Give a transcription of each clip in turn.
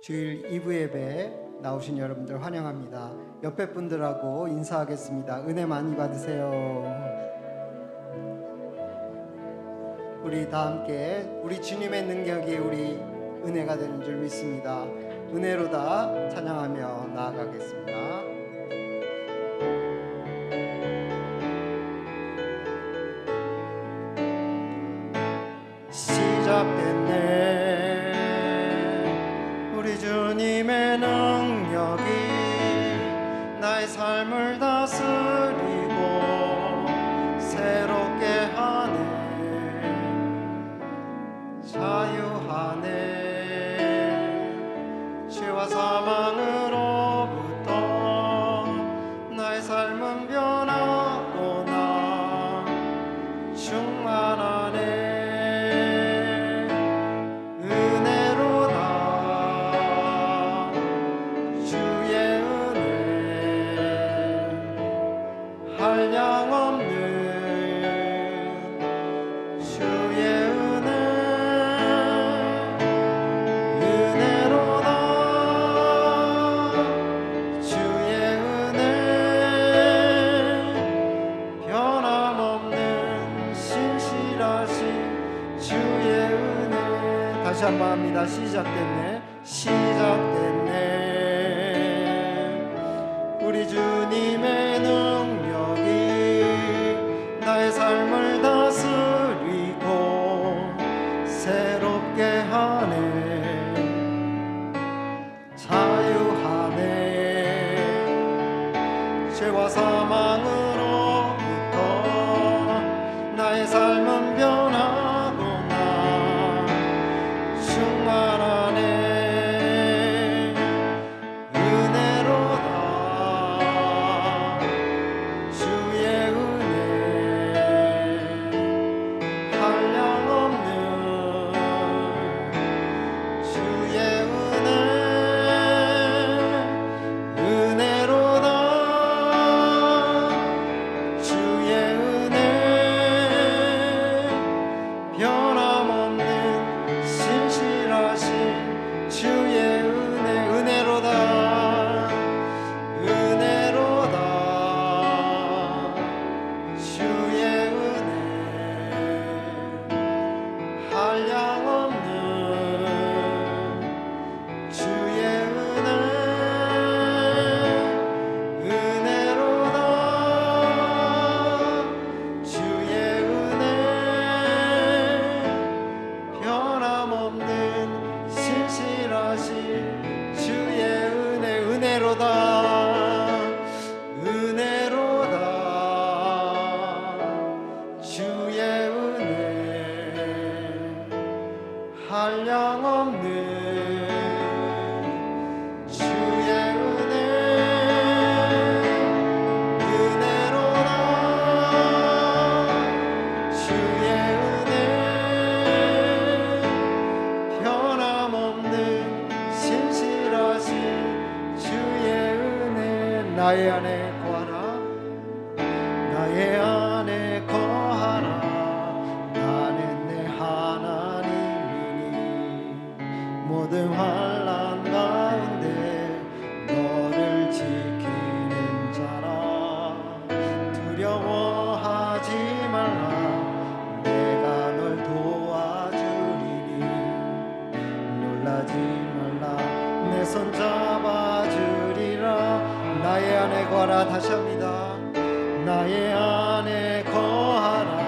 주일 2부 예배 나오신 여러분들 환영합니다. 옆에 분들하고 인사하겠습니다. 은혜 많이 받으세요. 우리 다 함께 우리 주님의 능력이 우리 은혜가 되는 줄 믿습니다. 은혜로다 찬양하며 나아가겠습니다. 시작됐네. 우리 주님의 능력이 나의 삶을 다스리고 새롭게 하네. 자유하네. 죄와 사망으로부터 나의 삶은 변하구나. 충만하네. 다시 한번 합니다. 시작됐네. 시작됐네. 우리 주님의 능력이 나의 삶을 다스리고 새롭게 하네. 자유하네. 죄와 사망으로부터 나의 삶은 변하네. 한량없는 주의 은혜, 은혜로다. 주의 은혜, 변함없는 신실하신 주의 은혜. 나의 안에 거하라, 나의 안에 거하라. 모든 환난 가운데 너를 지키는 자라. 두려워하지 말라. 내가 널 도와주리니. 놀라지 말라. 내 손 잡아주리라. 나의 안에 거하라. 다시 합니다. 나의 안에 거하라.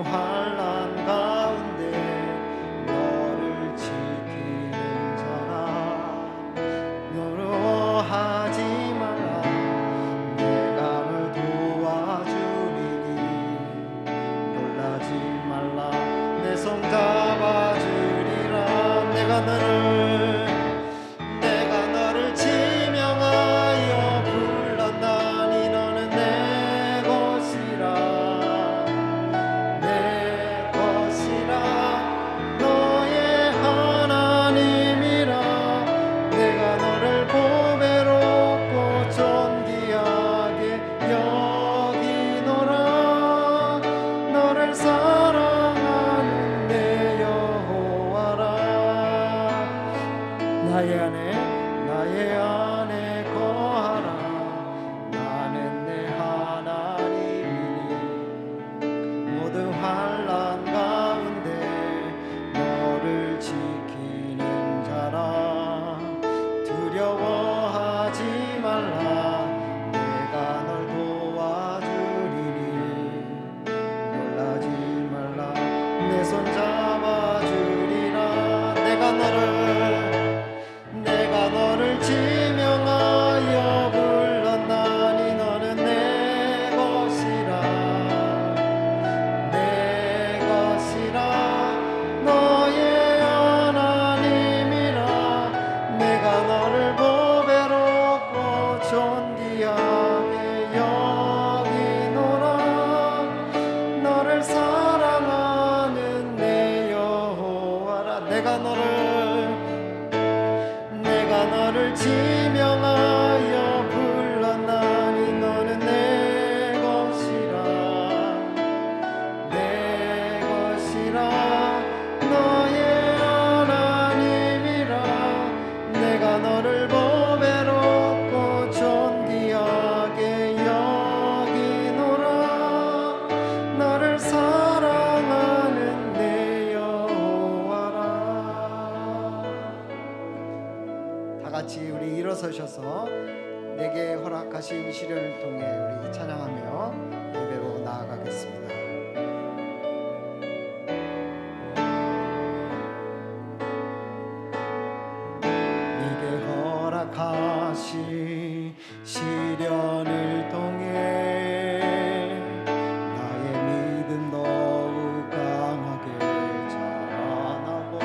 환난 가운데 너를 지키는 자라. 노로하지 말라. 내가 널 도와주리니. 놀라지 말라. 내 손 잡아주리라. 내가 너를 지키는 일어나셔서 내게 허락하신 시련을 통해 우리 찬양하며 예배로 나아가겠습니다. 내게 허락하신 시련을 통해 나의 믿음 더욱 강하게 자라나고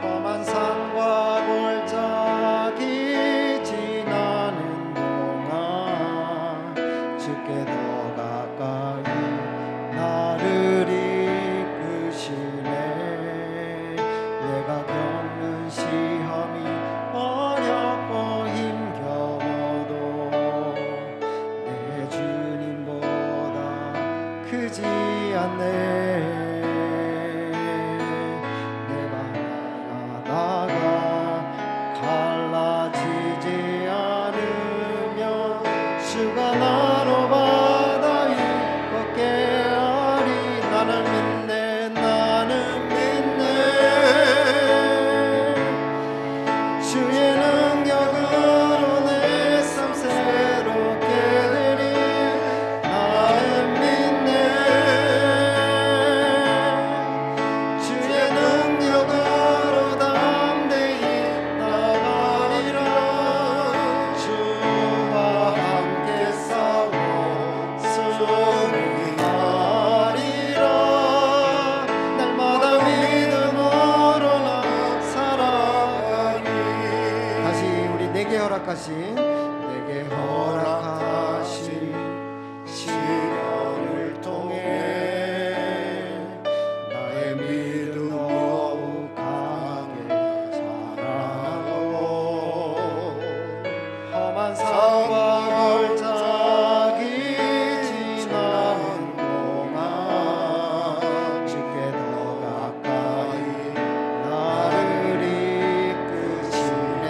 험한 산과 골짜기 지나는 동안 주께 더 가까이 나를 이끄시네. 내가 겪는 시험이 어렵고 힘겨워도 내 주님보다 크지 않네. 내가 나아가다가 갈라지지 않으면 주가 나로 바다 위 걷게 하리. 나는 믿네, 나는 믿네. 주의 능력으로 내 삶 새롭게 되리. 나는 믿네. 주의 능력으로 담대히 나가리라. 주와 함께 싸워 승리하리라. 날마다 믿음으로 나 살아가리. 다시 우리 내게 허락하신 시련을 통해 나의 믿음 더욱 강하게 자라고 험한 산과 골짜기 지나는 동안 주께 더 가까이 나를 이끄시네.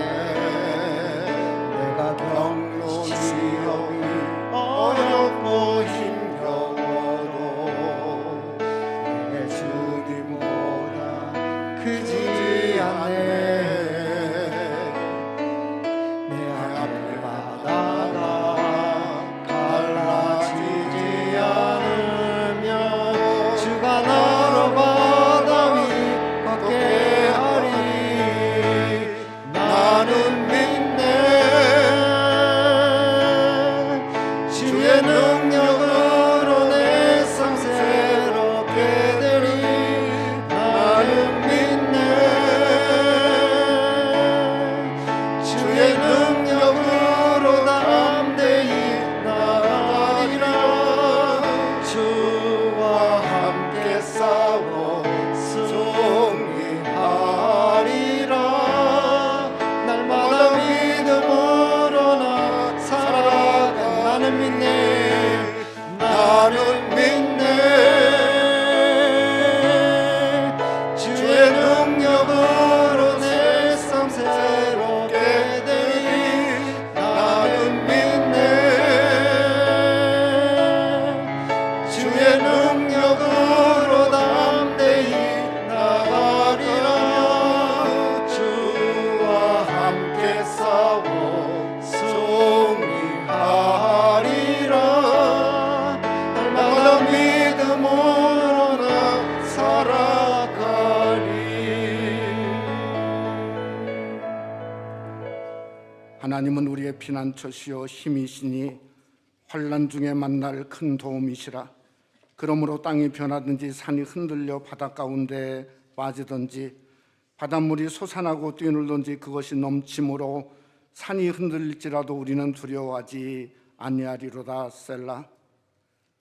내가 겪는 시험이 어렵고 힘겨워도 내 주님보다 크지 않네. 내 앞에 바다가 갈라지지 않으면 주가 나로 바다 위 걷게 하리. 나는 믿네. 주의 능력으로 내 삶 새롭게 되리. 나는 믿네. 주의 능력으로 담대히 나가리라. 주와 함께 싸워 승리하리라. 날마다 믿음으로 나 살아가. 나는 믿네. 나는 믿네. 주의 능력으로 내 삶 새롭게 되리. 나는 믿네. 주의 능력으로 담대히 나가리라. 주와 함께 싸워 승리하리라. 날마다 믿음으로 나 살아가리. 하나님은 우리의 피난처시요 힘이시니 환난 중에 만날 큰 도움이시라. 그러므로 땅이 변하든지 산이 흔들려 바다 가운데 빠지든지 바닷물이 솟아나고 뛰놀든지 그것이 넘침으로 산이 흔들릴지라도 우리는 두려워하지 아니하리로다. 셀라.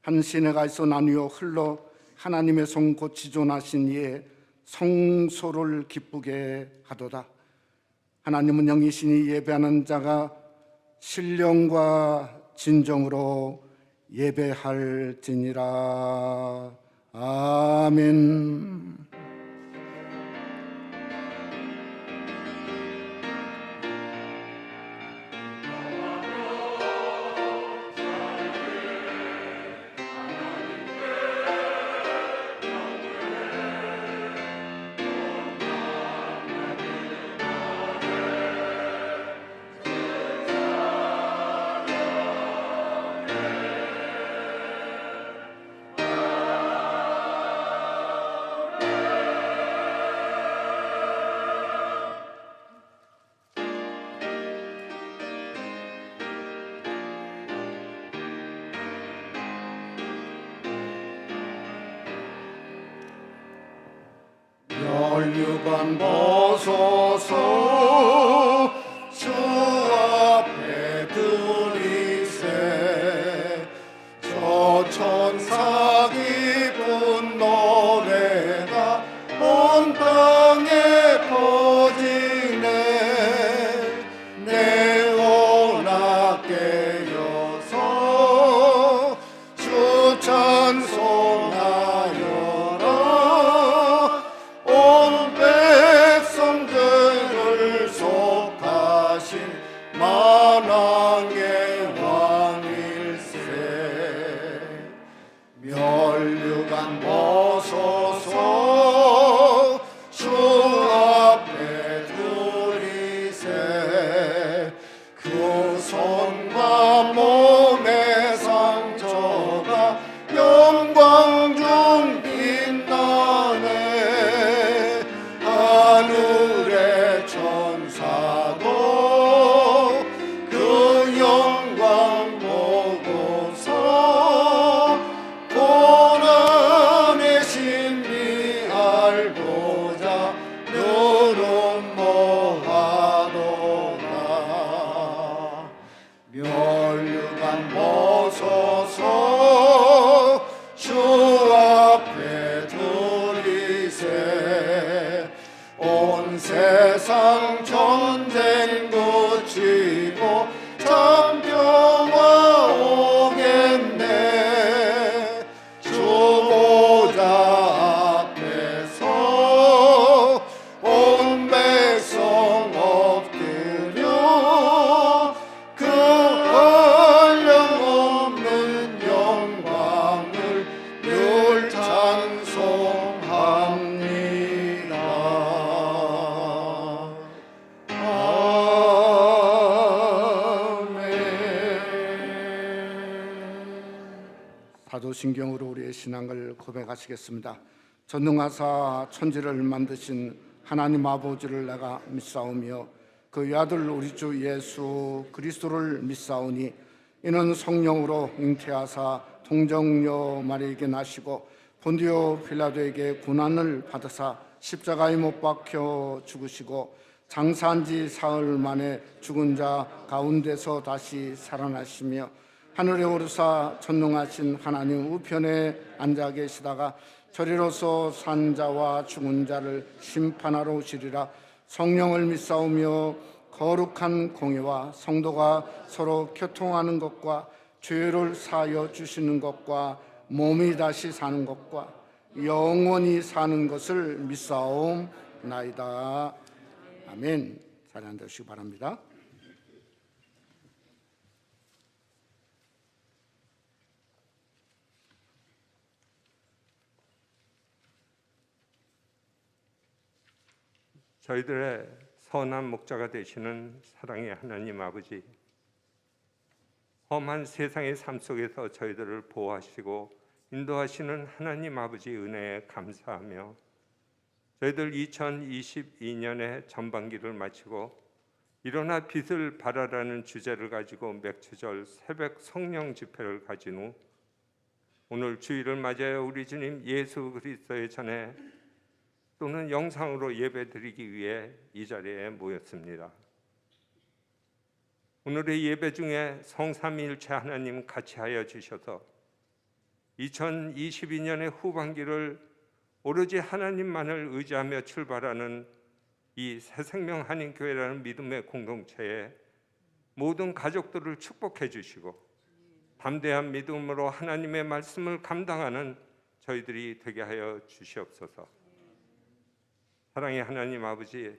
한 시내가 있어 나뉘어 흘러 하나님의 성 곧 지존하신 이의 성소를 기쁘게 하도다. 하나님은 영이시니 예배하는 자가 신령과 진정으로 예배할지니라. 아멘. 멸류관 벗어서 주 앞에 드리세. 저 천사 기쁜 노래가 온 땅에 퍼지네. 내 원악 깨어서 주 찬송하여라. 온 백성들을 속하신 만왕의 왕일세. 멸류관 벗어서 주 앞에 드리세. 그 손과 몸의 상처가 영광 중 빛나네. 하늘의 천사도 그 영광 보고서 고난의 신비 알고자 누름 모하도다. 멸류관 벗어서 주 앞에 드리세. 온 세상 전쟁 그치고 참평화 오겠네. 주 보좌 앞에서 온 백성 엎드려 그 한량없는 영광을 늘 찬송합니다. 아멘. 사도신경으로 우리의 신앙을 고백하시겠습니다. 전능하사 천지를 만드신 하나님 아버지를 내가 믿사오며 그 아들 우리 주 예수 그리스도를 믿사오니 이는 성령으로 잉태하사 동정녀 마리에게 나시고 본디오 빌라도에게 고난을 받으사 십자가에 못 박혀 죽으시고 장사한 지 사흘 만에 죽은 자 가운데서 다시 살아나시며 하늘에 오르사 전능하신 하나님 우편에 앉아 계시다가 저리로서 산 자와 죽은 자를 심판하러 오시리라. 성령을 믿사오며 거룩한 공예와 성도가 서로 교통하는 것과 죄를 사하여 주시는 것과 몸이 다시 사는 것과 영원히 사는 것을 믿사옵나이다. 아멘. 자리 앉으시기 바랍니다. 저희들의 선한 목자가 되시는 사랑의 하나님 아버지, 험한 세상의 삶 속에서 저희들을 보호하시고 인도하시는 하나님 아버지 은혜에 감사하며 저희들 2022년의 전반기를 마치고 일어나 빛을 발하라는 주제를 가지고 맥주절 새벽 성령 집회를 가진 후 오늘 주일을 맞이하여 우리 주님 예수 그리스도의 전에 또는 영상으로 예배드리기 위해 이 자리에 모였습니다. 오늘의 예배 중에 성삼위일체 하나님 같이 하여 주셔서 2022년의 후반기를 오로지 하나님만을 의지하며 출발하는 이 새생명 한인교회라는 믿음의 공동체에 모든 가족들을 축복해 주시고 담대한 믿음으로 하나님의 말씀을 감당하는 저희들이 되게 하여 주시옵소서. 사랑의 하나님 아버지,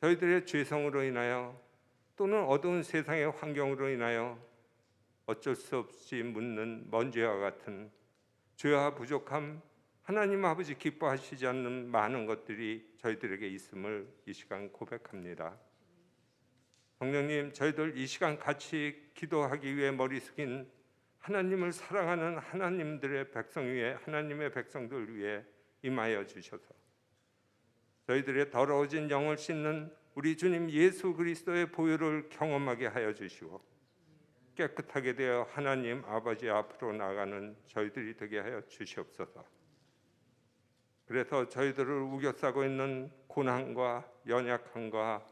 저희들의 죄성으로 인하여 또는 어두운 세상의 환경으로 인하여 어쩔 수 없이 묻는 먼지와 같은 죄와 부족함, 하나님 아버지 기뻐하시지 않는 많은 것들이 저희들에게 있음을 이 시간 고백합니다. 성령님, 저희들 이 시간 같이 기도하기 위해 머리 숙인 하나님을 사랑하는 하나님들의 백성 위에, 하나님의 백성들 위에 임하여 주셔서 저희들의 더러워진 영을 씻는 우리 주님 예수 그리스도의 보혈을 경험하게 하여 주시고 깨끗하게 되어 하나님 아버지 앞으로 나가는 저희들이 되게 하여 주시옵소서. 그래서 저희들을 우겨싸고 있는 고난과 연약함과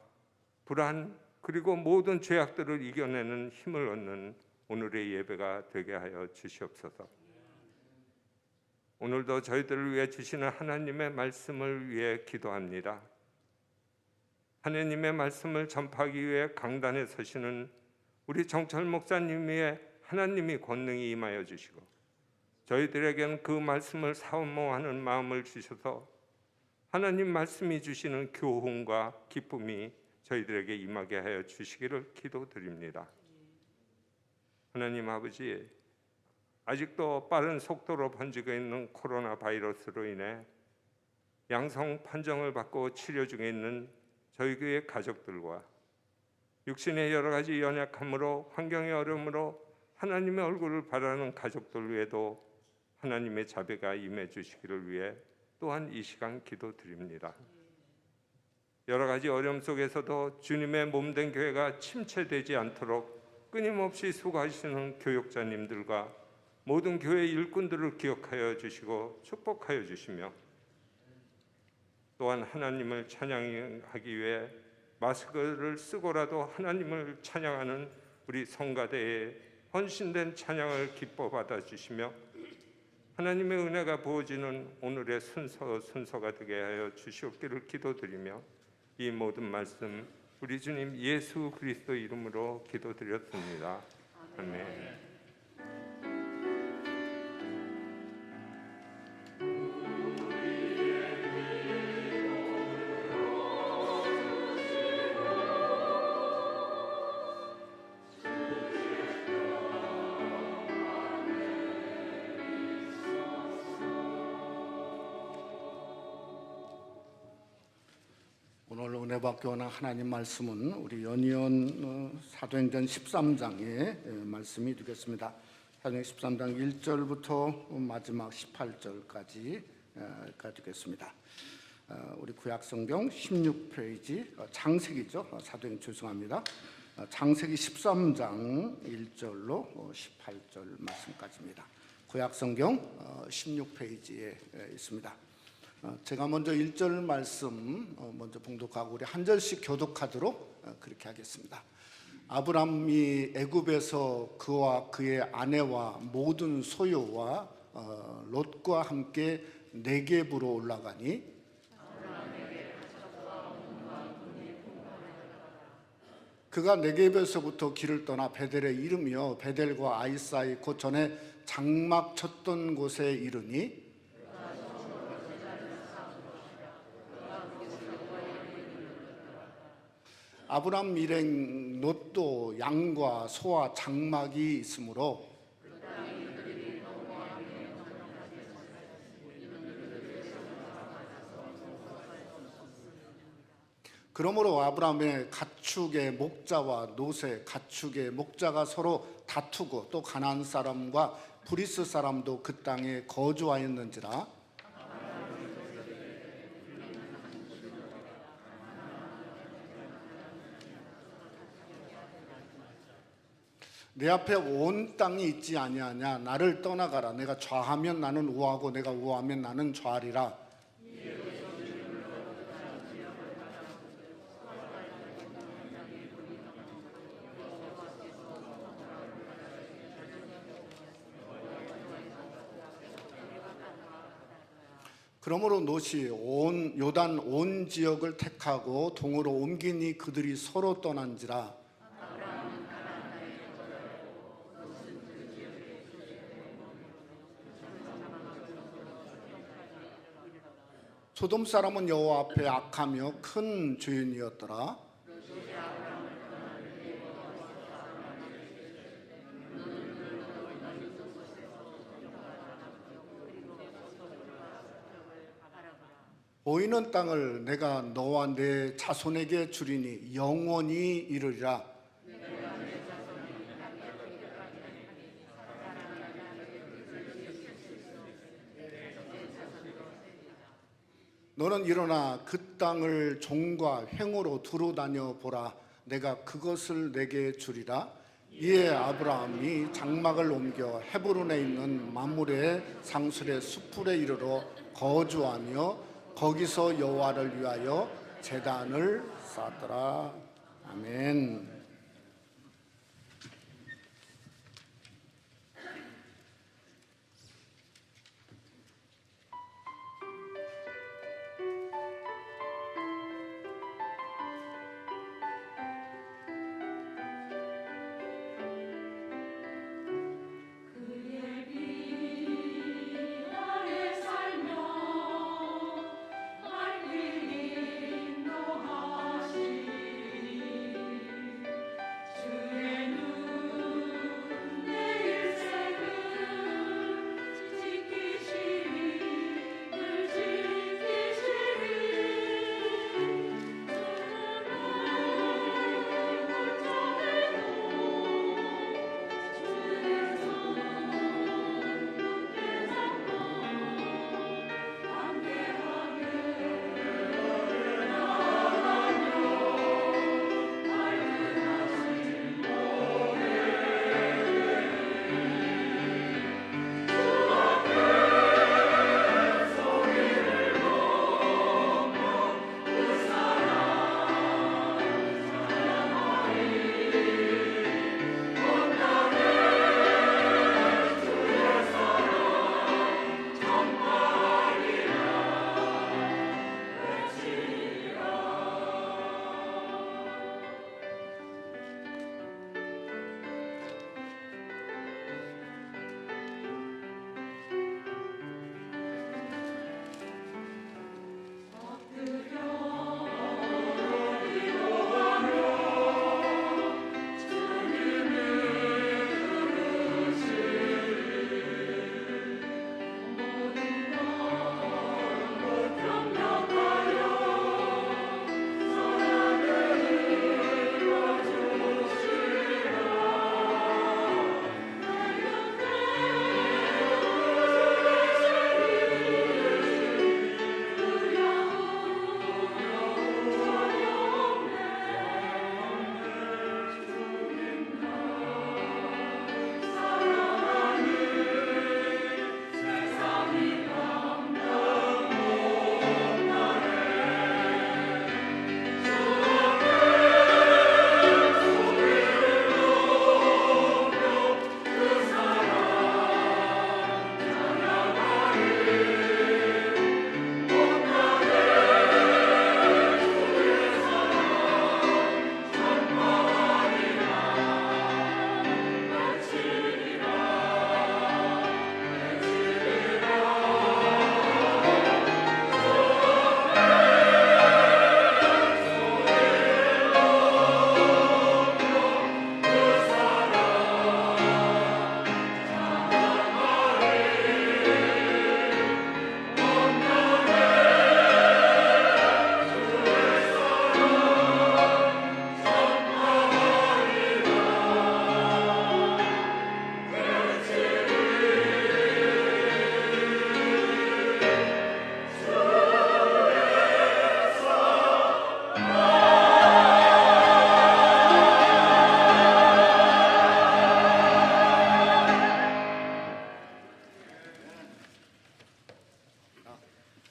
불안 그리고 모든 죄악들을 이겨내는 힘을 얻는 오늘의 예배가 되게 하여 주시옵소서. 오늘도 저희들을 위해 주시는 하나님의 말씀을 위해 기도합니다. 하나님의 말씀을 전파하기 위해 강단에 서시는 우리 정철 목사님 위에 하나님이 권능이 임하여 주시고 저희들에게는 그 말씀을 사모하는 마음을 주셔서 하나님 말씀이 주시는 교훈과 기쁨이 저희들에게 임하게 하여 주시기를 기도드립니다. 하나님 아버지, 아직도 빠른 속도로 번지고 있는 코로나 바이러스로 인해 양성 판정을 받고 치료 중에 있는 저희 교회 가족들과 육신의 여러 가지 연약함으로 환경의 어려움으로 하나님의 얼굴을 바라는 가족들 외에도 하나님의 자비가 임해 주시기를 위해 또한 이 시간 기도드립니다. 여러 가지 어려움 속에서도 주님의 몸된 교회가 침체되지 않도록 끊임없이 수고하시는 교육자님들과 모든 교회 일꾼들을 기억하여 주시고 축복하여 주시며 또한 하나님을 찬양하기 위해 마스크를 쓰고라도 하나님을 찬양하는 우리 성가대의 헌신된 찬양을 기뻐 받아 주시며 하나님의 은혜가 부어지는 오늘의 순서가 되게 하여 주시옵기를 기도드리며 이 모든 말씀 우리 주님 예수 그리스도 이름으로 기도드렸습니다. 아멘. 오늘 은혜받게 오는 하나님 말씀은 우리 연이은 사도행전 13장의 말씀이 되겠습니다. 사도행전 13장 1절부터 마지막 18절까지가 되겠습니다. 우리 구약성경 16페이지 창세기죠. 사도행전 죄송합니다. 창세기 13장 1절로 18절 말씀까지입니다. 구약성경 16페이지에 있습니다. 제가 먼저 1절 말씀 먼저 봉독하고 우리 한 절씩 교독하도록 그렇게 하겠습니다. 아브람이 애굽에서 그와 그의 아내와 모든 소유와 롯과 함께 네겝으로 올라가니 그가 네겝에서부터 길을 떠나 베델에 이르며 베델과 아이 사이 곧 전에 장막 쳤던 곳에 이르니 아브람 일행 롯도 양과 소와 장막이 있으므로 그러므로 아브람의 가축의 목자와 롯의 가축의 목자가 서로 다투고 또 가나안 사람과 브리스 사람도 그 땅에 거주하였는지라 내 앞에 온 땅이 있지 아니하냐. 나를 떠나가라. 내가 좌하면 나는 우하고 내가 우하면 나는 좌하리라. 그러므로 롯이 온 요단 온 지역을 택하고 동으로 옮기니 그들이 서로 떠난지라. 소돔 사람은 여호와 앞에 악하며 큰 죄인이었더라. 보이는 땅을 내가 너와 내 자손에게 주리니 영원히 이르리라. 너는 일어나 그 땅을 종과 횡으로 두루 다녀 보라. 내가 그것을 내게 주리라. 이에 아브라함이 장막을 옮겨 헤브론에 있는 마므레 상술의 숯불에 이르러 거주하며 거기서 여호와를 위하여 제단을 쌓았더라. 아멘.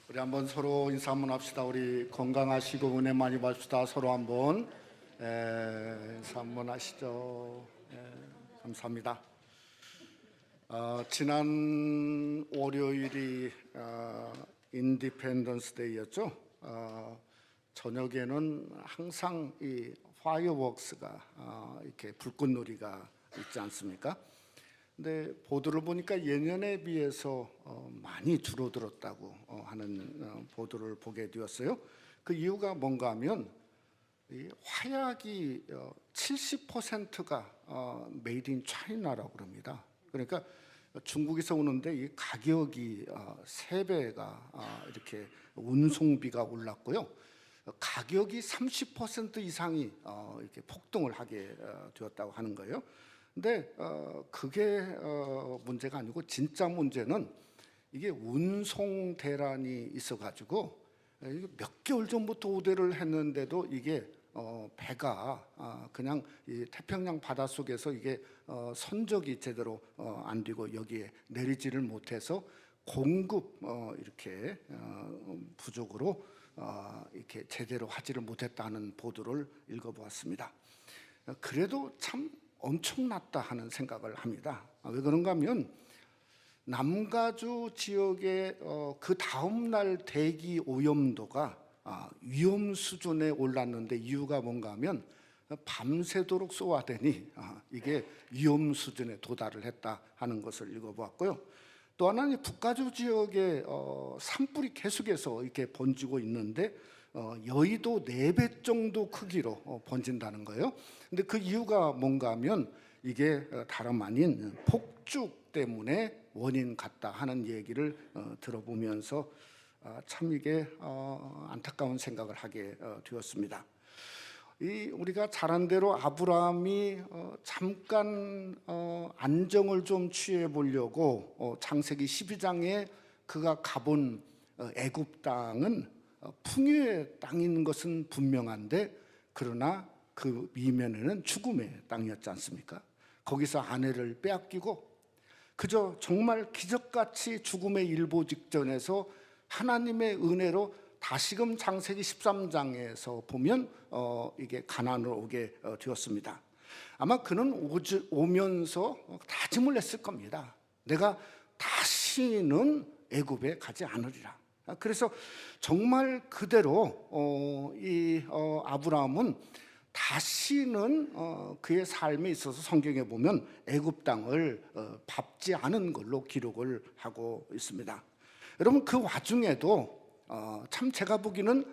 우리 한번 서로 인사 한번 합시다. 우리 건강하시고 은혜 많이 받읍시다. 서로 한번 인사 한번 하시죠. 감사합니다. 지난 월요일이 인디펜던스 데이였죠. 저녁에는 항상 이 파이어웍스가 이렇게 불꽃놀이가 있지 않습니까? 근데 보도를 보니까 예년에 비해서 많이 줄어들었다고 하는 보도를 보게 되었어요. 그 이유가 뭔가 하면 이 화약이 70%가 메이드 인 차이나라고 그럽니다. 그러니까 중국에서 오는데 이 가격이 3배가 이렇게 운송비가 올랐고요. 가격이 30% 이상이 이렇게 폭등을 하게 되었다고 하는 거예요. 근데 그게 문제가 아니고 진짜 문제는 이게 운송 대란이 있어가지고 몇 개월 전부터 오대를 했는데도 이게 배가 그냥 이 태평양 바닷속에서 이게 선적이 제대로 안 되고 여기에 내리지를 못해서 공급 이렇게 부족으로 이렇게 제대로 하지를 못했다는 보도를 읽어보았습니다. 그래도 참 엄청났다 하는 생각을 합니다. 왜 그런가 하면 남가주 지역의 그 다음 날 대기 오염도가 위험 수준에 올랐는데 이유가 뭔가 하면 밤새도록 쏘아대니 이게 위험 수준에 도달을 했다 하는 것을 읽어보았고요. 또 하나는 북가주 지역에 산불이 계속해서 이렇게 번지고 있는데 여의도 4배 정도 크기로 번진다는 거예요. 근데 그 이유가 뭔가 하면 이게 다름 아닌 폭죽 때문에 원인 같다 하는 얘기를 들어보면서 참 이게 안타까운 생각을 하게 되었습니다. 우리가 잘 안 대로 아브라함이 잠깐 안정을 좀 취해 보려고 창세기 12장에 그가 가본 애굽 땅은 풍요의 땅인 것은 분명한데 그러나 그 이면에는 죽음의 땅이었지 않습니까? 거기서 아내를 빼앗기고 그저 정말 기적같이 죽음의 일보 직전에서 하나님의 은혜로 다시금 창세기 13장에서 보면 이게 가나안으로 오게 되었습니다. 아마 그는 오면서 다짐을 했을 겁니다. 내가 다시는 애굽에 가지 않으리라. 그래서 정말 그대로 아브라함은 다시는 그의 삶에 있어서 성경에 보면 애굽 땅을 밟지 않은 걸로 기록을 하고 있습니다. 여러분 그 와중에도 참 제가 보기에는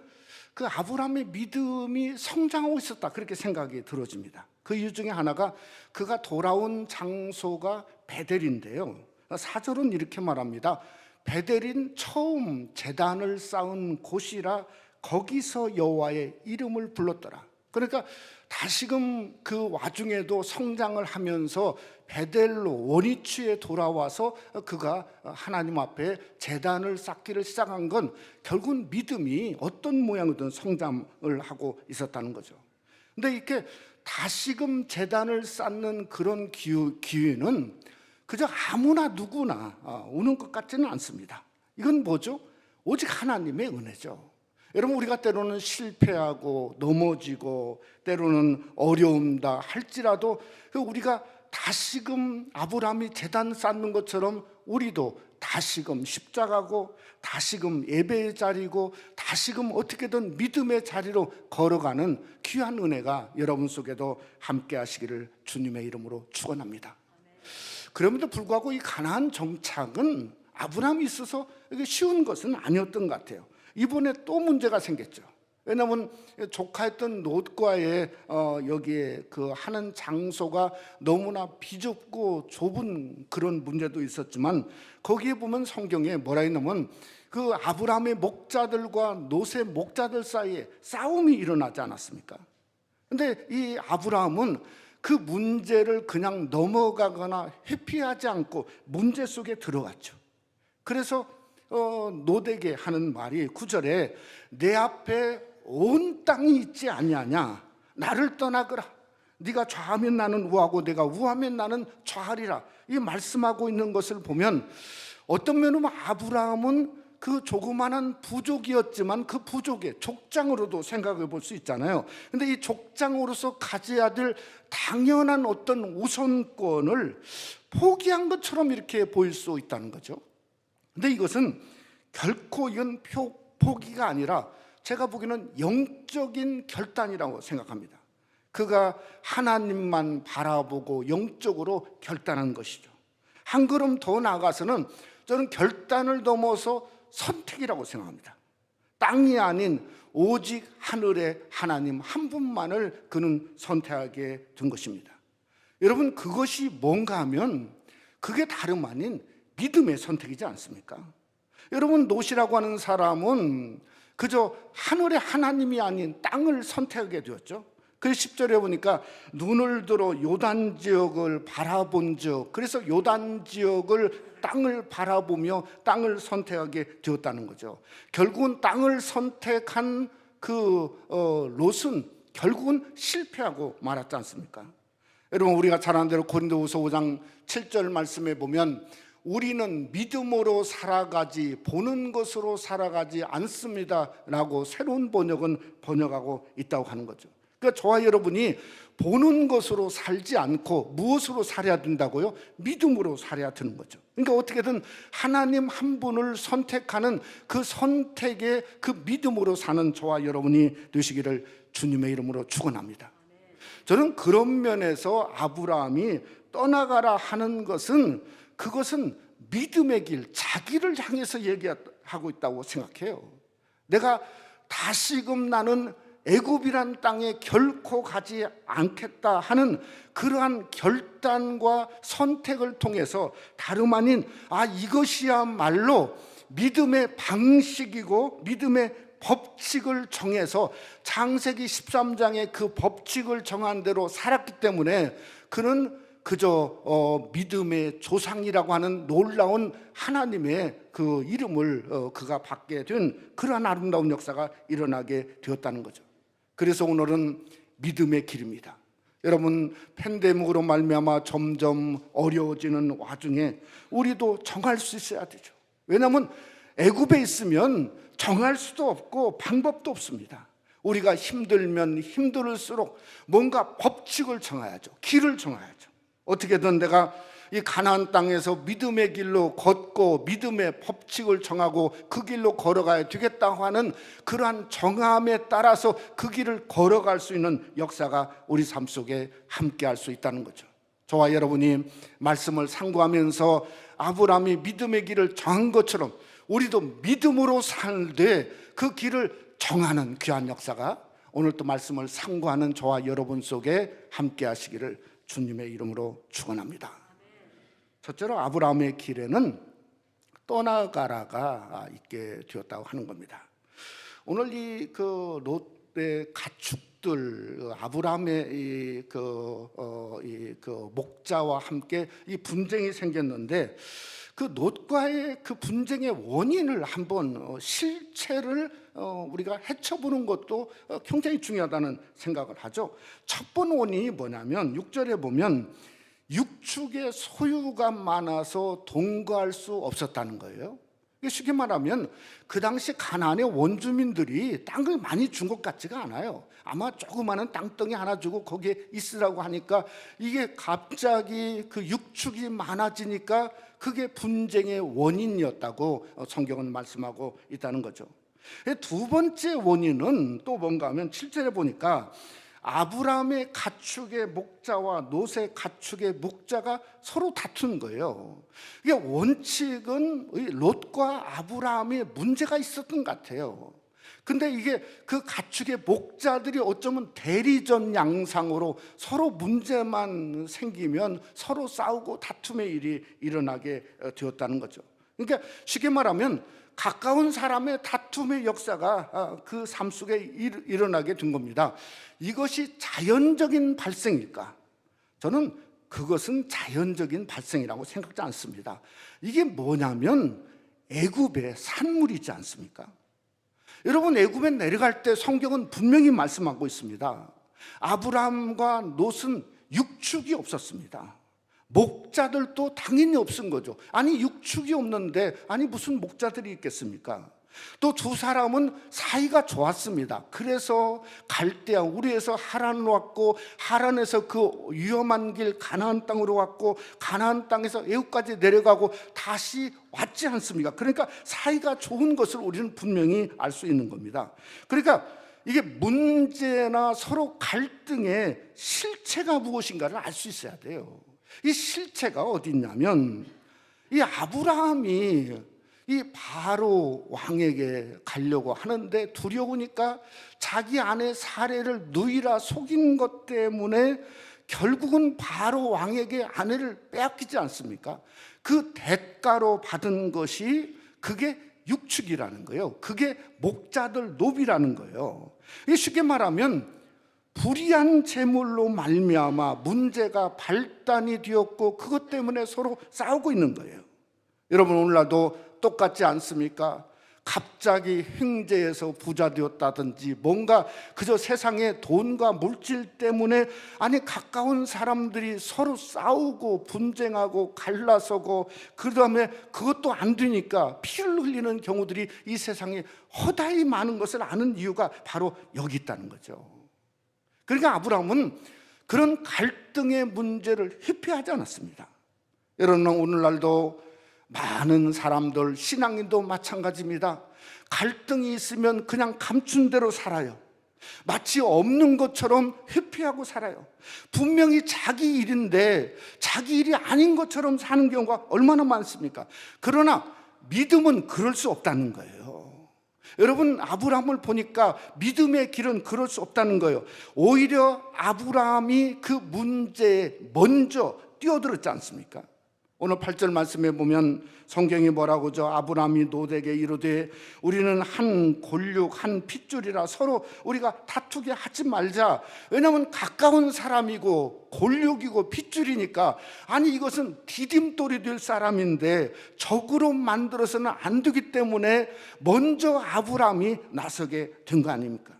그 아브라함의 믿음이 성장하고 있었다 그렇게 생각이 들어집니다. 그 이유 중에 하나가 그가 돌아온 장소가 베델인데요. 4절은 이렇게 말합니다. 베델인 처음 제단을 쌓은 곳이라 거기서 여호와의 이름을 불렀더라. 그러니까 다시금 그 와중에도 성장을 하면서 베델로 원위치에 돌아와서 그가 하나님 앞에 제단을 쌓기를 시작한 건 결국은 믿음이 어떤 모양이든 성장을 하고 있었다는 거죠. 근데 이렇게 다시금 제단을 쌓는 그런 기회는 그저 아무나 누구나 오는 것 같지는 않습니다. 이건 뭐죠? 오직 하나님의 은혜죠. 여러분 우리가 때로는 실패하고 넘어지고 때로는 어려움다 할지라도 우리가 다시금 아브라함이 제단 쌓는 것처럼 우리도 다시금 십자가고 다시금 예배의 자리고 다시금 어떻게든 믿음의 자리로 걸어가는 귀한 은혜가 여러분 속에도 함께 하시기를 주님의 이름으로 축원합니다. 그럼에도 불구하고 이 가나안 정착은 아브라함이 있어서 이게 쉬운 것은 아니었던 것 같아요. 이번에 또 문제가 생겼죠. 왜냐하면 조카였던 롯과의 여기에 그 하는 장소가 너무나 비좁고 좁은 그런 문제도 있었지만 거기에 보면 성경에 뭐라 했냐면 그 아브라함의 목자들과 롯의 목자들 사이에 싸움이 일어나지 않았습니까? 근데 이 아브라함은 그 문제를 그냥 넘어가거나 회피하지 않고 문제 속에 들어갔죠. 그래서 롯에게 하는 말이 9절에 내 앞에 온 땅이 있지 아니하냐 나를 떠나거라 네가 좌하면 나는 우하고 내가 우하면 나는 좌하리라 이 말씀하고 있는 것을 보면 어떤 면으로 아브라함은 그 조그마한 부족이었지만 그 부족의 족장으로도 생각해 볼 수 있잖아요. 근데 이 족장으로서 가져야 될 당연한 어떤 우선권을 포기한 것처럼 이렇게 보일 수 있다는 거죠. 근데 이것은 결코 이건 포기가 아니라 제가 보기에는 영적인 결단이라고 생각합니다. 그가 하나님만 바라보고 영적으로 결단한 것이죠. 한 걸음 더 나아가서는 저는 결단을 넘어서 선택이라고 생각합니다. 땅이 아닌 오직 하늘의 하나님 한 분만을 그는 선택하게 된 것입니다. 여러분 그것이 뭔가 하면 그게 다름 아닌 믿음의 선택이지 않습니까? 여러분 롯이라고 하는 사람은 그저 하늘의 하나님이 아닌 땅을 선택하게 되었죠. 그래서 10절에 보니까 눈을 들어 요단 지역을 바라본 적 그래서 요단 지역을 땅을 바라보며 땅을 선택하게 되었다는 거죠. 결국은 땅을 선택한 그 롯은 결국은 실패하고 말았지 않습니까? 여러분, 우리가 잘 아는 대로 고린도후서 5장 7절 말씀에 보면 우리는 믿음으로 살아가지 보는 것으로 살아가지 않습니다 라고 새로운 번역은 번역하고 있다고 하는 거죠. 그러니까 저와 여러분이 보는 것으로 살지 않고 무엇으로 살아야 된다고요? 믿음으로 살아야 되는 거죠. 그러니까 어떻게든 하나님 한 분을 선택하는 그 선택에 그 믿음으로 사는 저와 여러분이 되시기를 주님의 이름으로 축원합니다. 저는 그런 면에서 아브라함이 떠나가라 하는 것은 그것은 믿음의 길, 자기를 향해서 얘기하고 있다고 생각해요. 내가 다시금 나는 애굽이란 땅에 결코 가지 않겠다 하는 그러한 결단과 선택을 통해서 다름 아닌 이것이야말로 믿음의 방식이고 믿음의 법칙을 정해서 창세기 13장의 그 법칙을 정한 대로 살았기 때문에 그는 그저 믿음의 조상이라고 하는 놀라운 하나님의 그 이름을 그가 받게 된 그러한 아름다운 역사가 일어나게 되었다는 거죠. 그래서 오늘은 믿음의 길입니다. 여러분, 팬데믹으로 말미암아 점점 어려워지는 와중에 우리도 정할 수 있어야 되죠. 왜냐하면 애굽에 있으면 정할 수도 없고 방법도 없습니다. 우리가 힘들면 힘들을수록 뭔가 법칙을 정해야죠. 길을 정해야죠. 어떻게든 내가 이 가나안 땅에서 믿음의 길로 걷고 믿음의 법칙을 정하고 그 길로 걸어가야 되겠다고 하는 그러한 정함에 따라서 그 길을 걸어갈 수 있는 역사가 우리 삶 속에 함께 할 수 있다는 거죠. 저와 여러분이 말씀을 상고하면서 아브라함이 믿음의 길을 정한 것처럼 우리도 믿음으로 살되 그 길을 정하는 귀한 역사가 오늘 또 말씀을 상고하는 저와 여러분 속에 함께 하시기를 주님의 이름으로 축원합니다. 첫째로 아브라함의 길에는 떠나가라가 있게 되었다고 하는 겁니다. 오늘 이 그 롯의 가축들, 아브라함의 그 목자와 함께 이 분쟁이 생겼는데 그 롯과의 그 분쟁의 원인을 한번 실체를 우리가 헤쳐보는 것도 굉장히 중요하다는 생각을 하죠. 첫 번째 원인이 뭐냐면 6절에 보면 육축의 소유가 많아서 동거할 수 없었다는 거예요. 쉽게 말하면 그 당시 가나안의 원주민들이 땅을 많이 준 것 같지가 않아요. 아마 조그마한 땅덩이 하나 주고 거기에 있으라고 하니까 이게 갑자기 그 육축이 많아지니까 그게 분쟁의 원인이었다고 성경은 말씀하고 있다는 거죠. 두 번째 원인은 또 뭔가 하면 7절에 보니까 아브라함의 가축의 목자와 롯의 가축의 목자가 서로 다투는 거예요. 이게 원칙은 롯과 아브라함의 문제가 있었던 것 같아요. 근데 이게 그 가축의 목자들이 어쩌면 대리전 양상으로 서로 문제만 생기면 서로 싸우고 다툼의 일이 일어나게 되었다는 거죠. 그러니까 쉽게 말하면 가까운 사람의 다툼의 역사가 그 삶 속에 일어나게 된 겁니다. 이것이 자연적인 발생일까? 저는 그것은 자연적인 발생이라고 생각하지 않습니다. 이게 뭐냐면 애굽의 산물이지 않습니까? 여러분, 애굽에 내려갈 때 성경은 분명히 말씀하고 있습니다. 아브라함과 롯은 육축이 없었습니다. 목자들도 당연히 없은 거죠. 아니 육축이 없는데 아니 무슨 목자들이 있겠습니까? 또 두 사람은 사이가 좋았습니다. 그래서 갈대아 우르에서 하란으로 왔고 하란에서 그 위험한 길 가나안 땅으로 왔고 가나안 땅에서 애굽까지 내려가고 다시 왔지 않습니까? 그러니까 사이가 좋은 것을 우리는 분명히 알 수 있는 겁니다. 그러니까 이게 문제나 서로 갈등의 실체가 무엇인가를 알 수 있어야 돼요. 이 실체가 어디 있냐면 이 아브라함이 이 바로 왕에게 가려고 하는데 두려우니까 자기 아내 사례를 누이라 속인 것 때문에 결국은 바로 왕에게 아내를 빼앗기지 않습니까? 그 대가로 받은 것이 그게 육축이라는 거예요. 그게 목자들 노비라는 거예요. 쉽게 말하면 불의한 재물로 말미암아 문제가 발단이 되었고 그것 때문에 서로 싸우고 있는 거예요. 여러분, 오늘날도 똑같지 않습니까? 갑자기 행제에서 부자 되었다든지 뭔가 그저 세상의 돈과 물질 때문에 아니 가까운 사람들이 서로 싸우고 분쟁하고 갈라서고 그다음에 그것도 안 되니까 피를 흘리는 경우들이 이 세상에 허다히 많은 것을 아는 이유가 바로 여기 있다는 거죠. 그러니까 아브라함은 그런 갈등의 문제를 회피하지 않았습니다. 여러분, 오늘날도 많은 사람들, 신앙인도 마찬가지입니다. 갈등이 있으면 그냥 감춘 대로 살아요. 마치 없는 것처럼 회피하고 살아요. 분명히 자기 일인데 자기 일이 아닌 것처럼 사는 경우가 얼마나 많습니까? 그러나 믿음은 그럴 수 없다는 거예요. 여러분, 아브라함을 보니까 믿음의 길은 그럴 수 없다는 거예요. 오히려 아브라함이 그 문제에 먼저 뛰어들었지 않습니까? 오늘 8절 말씀에 보면 성경이 뭐라고 하죠? 아브라함이 노대에게 이르되 우리는 한 골육 한 핏줄이라 서로 우리가 다투게 하지 말자. 왜냐하면 가까운 사람이고 골육이고 핏줄이니까 아니 이것은 디딤돌이 될 사람인데 적으로 만들어서는 안 되기 때문에 먼저 아브라함이 나서게 된 거 아닙니까?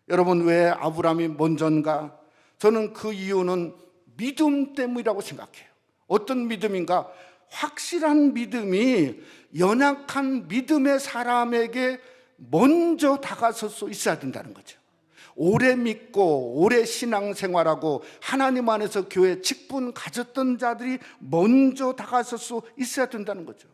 여러분, 왜 아브라함이 먼저인가? 저는 그 이유는 믿음 때문이라고 생각해요. 어떤 믿음인가? 확실한 믿음이 연약한 믿음의 사람에게 먼저 다가설 수 있어야 된다는 거죠. 오래 믿고 오래 신앙생활하고 하나님 안에서 교회 직분 가졌던 자들이 먼저 다가설 수 있어야 된다는 거죠.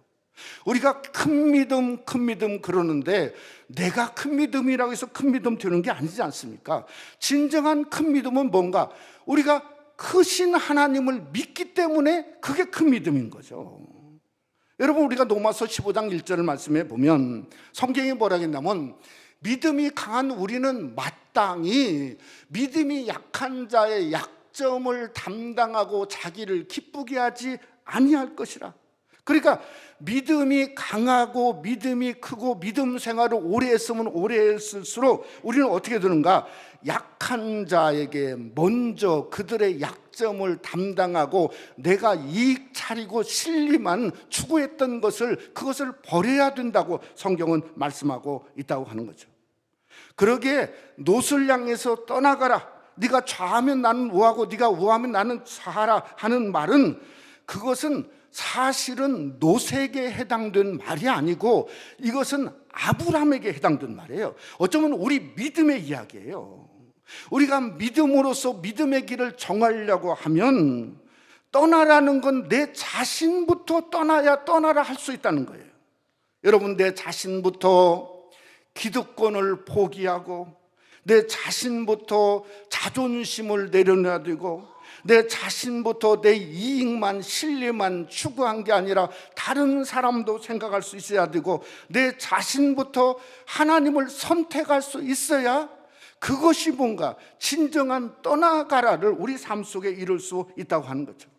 우리가 큰 믿음 그러는데 내가 큰 믿음이라고 해서 큰 믿음 되는 게 아니지 않습니까? 진정한 큰 믿음은 뭔가? 우리가 크신 하나님을 믿기 때문에 그게 큰 믿음인 거죠. 여러분, 우리가 로마서 15장 1절 말씀에 보면 성경이 뭐라고 했냐면 믿음이 강한 우리는 마땅히 믿음이 약한 자의 약점을 담당하고 자기를 기쁘게 하지 아니할 것이라. 그러니까 믿음이 강하고 믿음이 크고 믿음 생활을 오래 했으면 오래 했을수록 우리는 어떻게 되는가? 약한 자에게 먼저 그들의 약점을 담당하고 내가 이익 차리고 실리만 추구했던 그것을 버려야 된다고 성경은 말씀하고 있다고 하는 거죠. 그러기에 놋을 향해서 떠나가라. 네가 좌하면 나는 우하고 네가 우하면 나는 좌하라 하는 말은 그것은 사실은 놋에게 해당된 말이 아니고 이것은 아브라함에게 해당된 말이에요. 어쩌면 우리 믿음의 이야기예요. 우리가 믿음으로써 믿음의 길을 정하려고 하면 떠나라는 건 내 자신부터 떠나라 할 수 있다는 거예요. 여러분, 내 자신부터 기득권을 포기하고 내 자신부터 자존심을 내려놔야 되고 내 자신부터 내 이익만 실리만 추구한 게 아니라 다른 사람도 생각할 수 있어야 되고 내 자신부터 하나님을 선택할 수 있어야 그것이 뭔가 진정한 떠나가라를 우리 삶 속에 이룰 수 있다고 하는 거죠.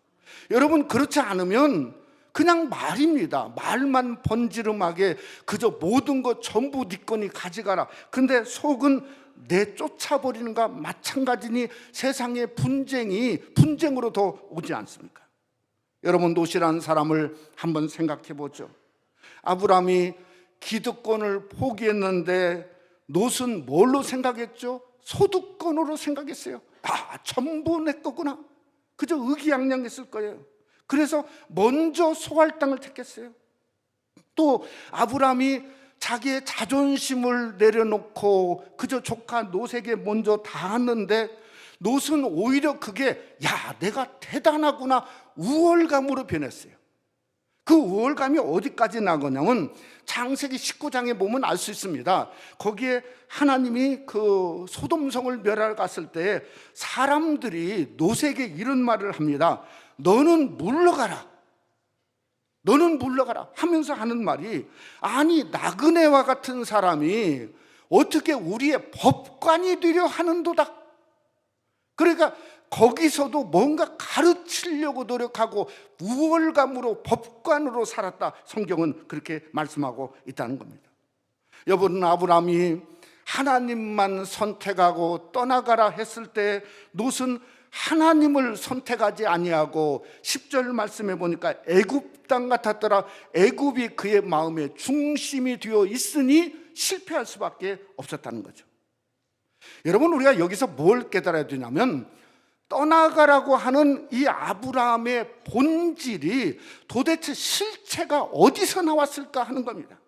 여러분, 그렇지 않으면 그냥 말입니다. 말만 번지름하게 그저 모든 것 전부 네 거니 가져가라. 근데 속은 내쫓아버리는 것과 마찬가지니 세상의 분쟁으로 더 오지 않습니까? 여러분, 놋이라는 사람을 한번 생각해 보죠. 아브라함이 기득권을 포기했는데 놋은 뭘로 생각했죠? 소득권으로 생각했어요. 전부 내 거구나. 그저 의기양양했을 거예요. 그래서 먼저 소할 땅을 택했어요. 또 아브라함이 자기의 자존심을 내려놓고 그저 조카 놋에게 먼저 닿았는데 놋은 오히려 그게 내가 대단하구나 우월감으로 변했어요. 그 우월감이 어디까지 나거냐면 창세기 19장에 보면 알 수 있습니다. 거기에 하나님이 그 소돔성을 멸하러 갔을 때 사람들이 놋에게 이런 말을 합니다. 너는 물러가라 하면서 하는 말이, 아니 나그네와 같은 사람이 어떻게 우리의 법관이 되려 하는도다. 그러니까 거기서도 뭔가 가르치려고 노력하고 우월감으로 법관으로 살았다. 성경은 그렇게 말씀하고 있다는 겁니다. 여러분, 아브라함이 하나님만 선택하고 떠나가라 했을 때 롯은 하나님을 선택하지 아니하고 10절 말씀에 보니까 애굽 땅 같았더라. 애굽이 그의 마음의 중심이 되어 있으니 실패할 수밖에 없었다는 거죠. 여러분, 우리가 여기서 뭘 깨달아야 되냐면 떠나가라고 하는 이 아브라함의 본질이 도대체 실체가 어디서 나왔을까 하는 겁니다.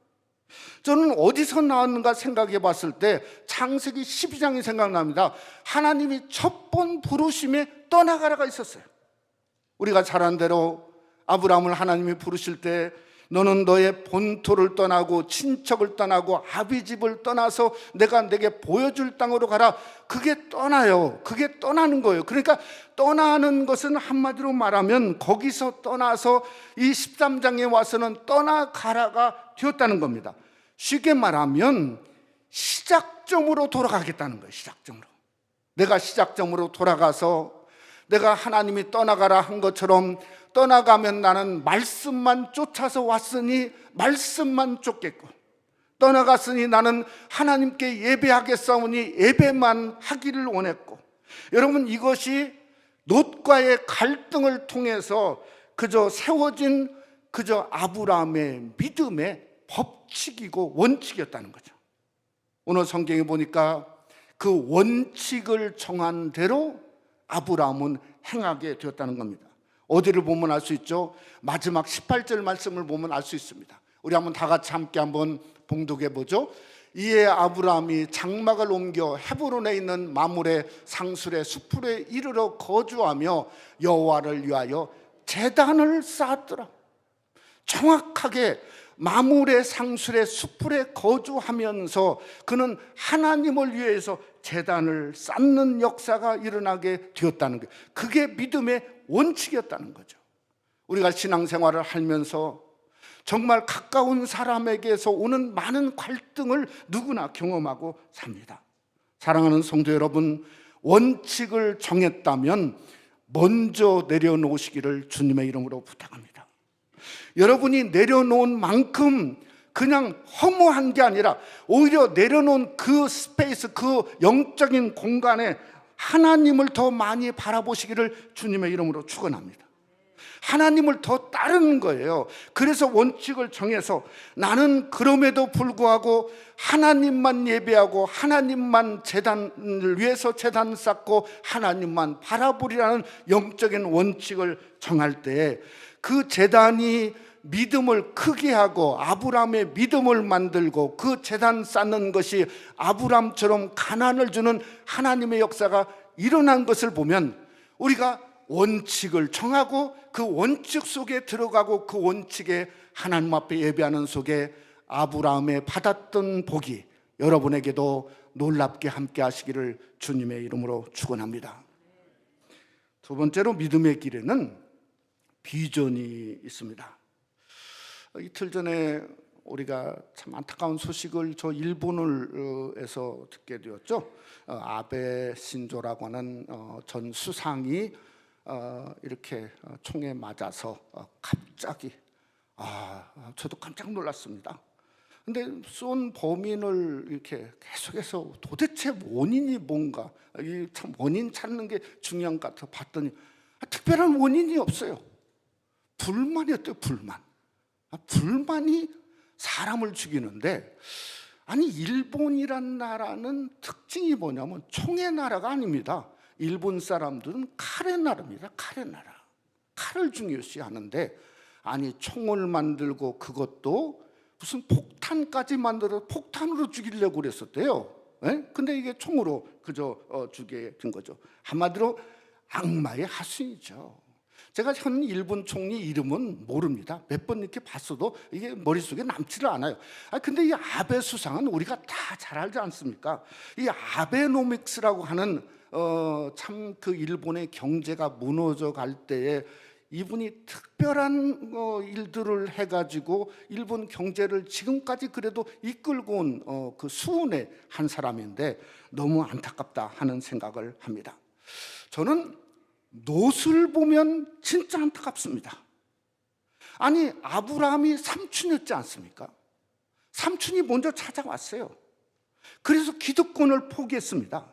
저는 어디서 나왔는가 생각해 봤을 때 창세기 12장이 생각납니다. 하나님이 첫 번 부르심에 떠나가라가 있었어요. 우리가 잘 아는 대로 아브라함을 하나님이 부르실 때 너는 너의 본토를 떠나고 친척을 떠나고 아비집을 떠나서 내가 내게 보여줄 땅으로 가라. 그게 떠나요. 그게 떠나는 거예요. 그러니까 떠나는 것은 한마디로 말하면 거기서 떠나서 이 13장에 와서는 떠나가라가 되었다는 겁니다. 쉽게 말하면 시작점으로 돌아가겠다는 거예요. 시작점으로. 내가 시작점으로 돌아가서 내가 하나님이 떠나가라 한 것처럼 떠나가면 나는 말씀만 쫓아서 왔으니 말씀만 쫓겠고, 떠나갔으니 나는 하나님께 예배하겠사오니 예배만 하기를 원했고, 여러분, 이것이 롯과의 갈등을 통해서 그저 세워진 그저 아브라함의 믿음의 법칙이고 원칙이었다는 거죠. 오늘 성경에 보니까 그 원칙을 정한 대로 아브라함은 행하게 되었다는 겁니다. 어디를 보면 알 수 있죠? 마지막 18절 말씀을 보면 알 수 있습니다. 우리 한번 다 같이 함께 한번 봉독해 보죠. 이에 아브라함이 장막을 옮겨 헤브론에 있는 마므레 상술의 수풀에 이르러 거주하며 여호와를 위하여 제단을 쌓았더라. 정확하게 마므레 상술의 수풀에 거주하면서 그는 하나님을 위해서 제단을 쌓는 역사가 일어나게 되었다는 거예요. 그게 믿음의 원칙이었다는 거죠. 우리가 신앙생활을 하면서 정말 가까운 사람에게서 오는 많은 갈등을 누구나 경험하고 삽니다. 사랑하는 성도 여러분, 원칙을 정했다면 먼저 내려놓으시기를 주님의 이름으로 부탁합니다. 여러분이 내려놓은 만큼 그냥 허무한 게 아니라 오히려 내려놓은 그 스페이스, 그 영적인 공간에 하나님을 더 많이 바라보시기를 주님의 이름으로 축원합니다. 하나님을 더 따르는 거예요. 그래서 원칙을 정해서 나는 그럼에도 불구하고 하나님만 예배하고 하나님만 제단을 위해서 제단 쌓고 하나님만 바라보리라는 영적인 원칙을 정할 때 그 제단이 믿음을 크게 하고 아브라함의 믿음을 만들고 그 제단 쌓는 것이 아브라함처럼 가난을 주는 하나님의 역사가 일어난 것을 보면 우리가 원칙을 정하고 그 원칙 속에 들어가고 그 원칙에 하나님 앞에 예배하는 속에 아브라함의 받았던 복이 여러분에게도 놀랍게 함께 하시기를 주님의 이름으로 축원합니다. 두 번째로 믿음의 길에는 비전이 있습니다. 이틀 전에 우리가 참 안타까운 소식을 저 일본에서 듣게 되었죠. 아베 신조라고 하는 전 수상이 이렇게 총에 맞아서 갑자기 저도 깜짝 놀랐습니다. 근데 쏜 범인을 이렇게 계속해서 도대체 원인이 뭔가 참 원인 찾는 게 중요한 것 같아 봤더니 특별한 원인이 없어요. 불만이었대요. 불만이 사람을 죽이는데, 아니 일본이란 나라는 특징이 뭐냐면 총의 나라가 아닙니다. 일본 사람들은 칼의 나라입니다. 칼의 나라. 칼을 중요시 하는데, 아니 총을 만들고 그것도 무슨 폭탄까지 만들어 폭탄으로 죽이려고 그랬었대요. 근데 이게 총으로 그저 죽게 된 거죠. 한마디로 악마의 하수인이죠. 제가 현 일본 총리 이름은 모릅니다. 몇 번 이렇게 봤어도 이게 머릿속에 남지를 않아요. 근데 이 아베 수상은 우리가 다 잘 알지 않습니까? 이 아베노믹스라고 하는 참 그 일본의 경제가 무너져 갈 때에 이분이 특별한 일들을 해가지고 일본 경제를 지금까지 그래도 이끌고 온 그 수운의 한 사람인데 너무 안타깝다 하는 생각을 합니다. 저는 롯을 보면 진짜 안타깝습니다. 아니 아브라함이 삼촌이었지 않습니까? 삼촌이 먼저 찾아왔어요. 그래서 기득권을 포기했습니다.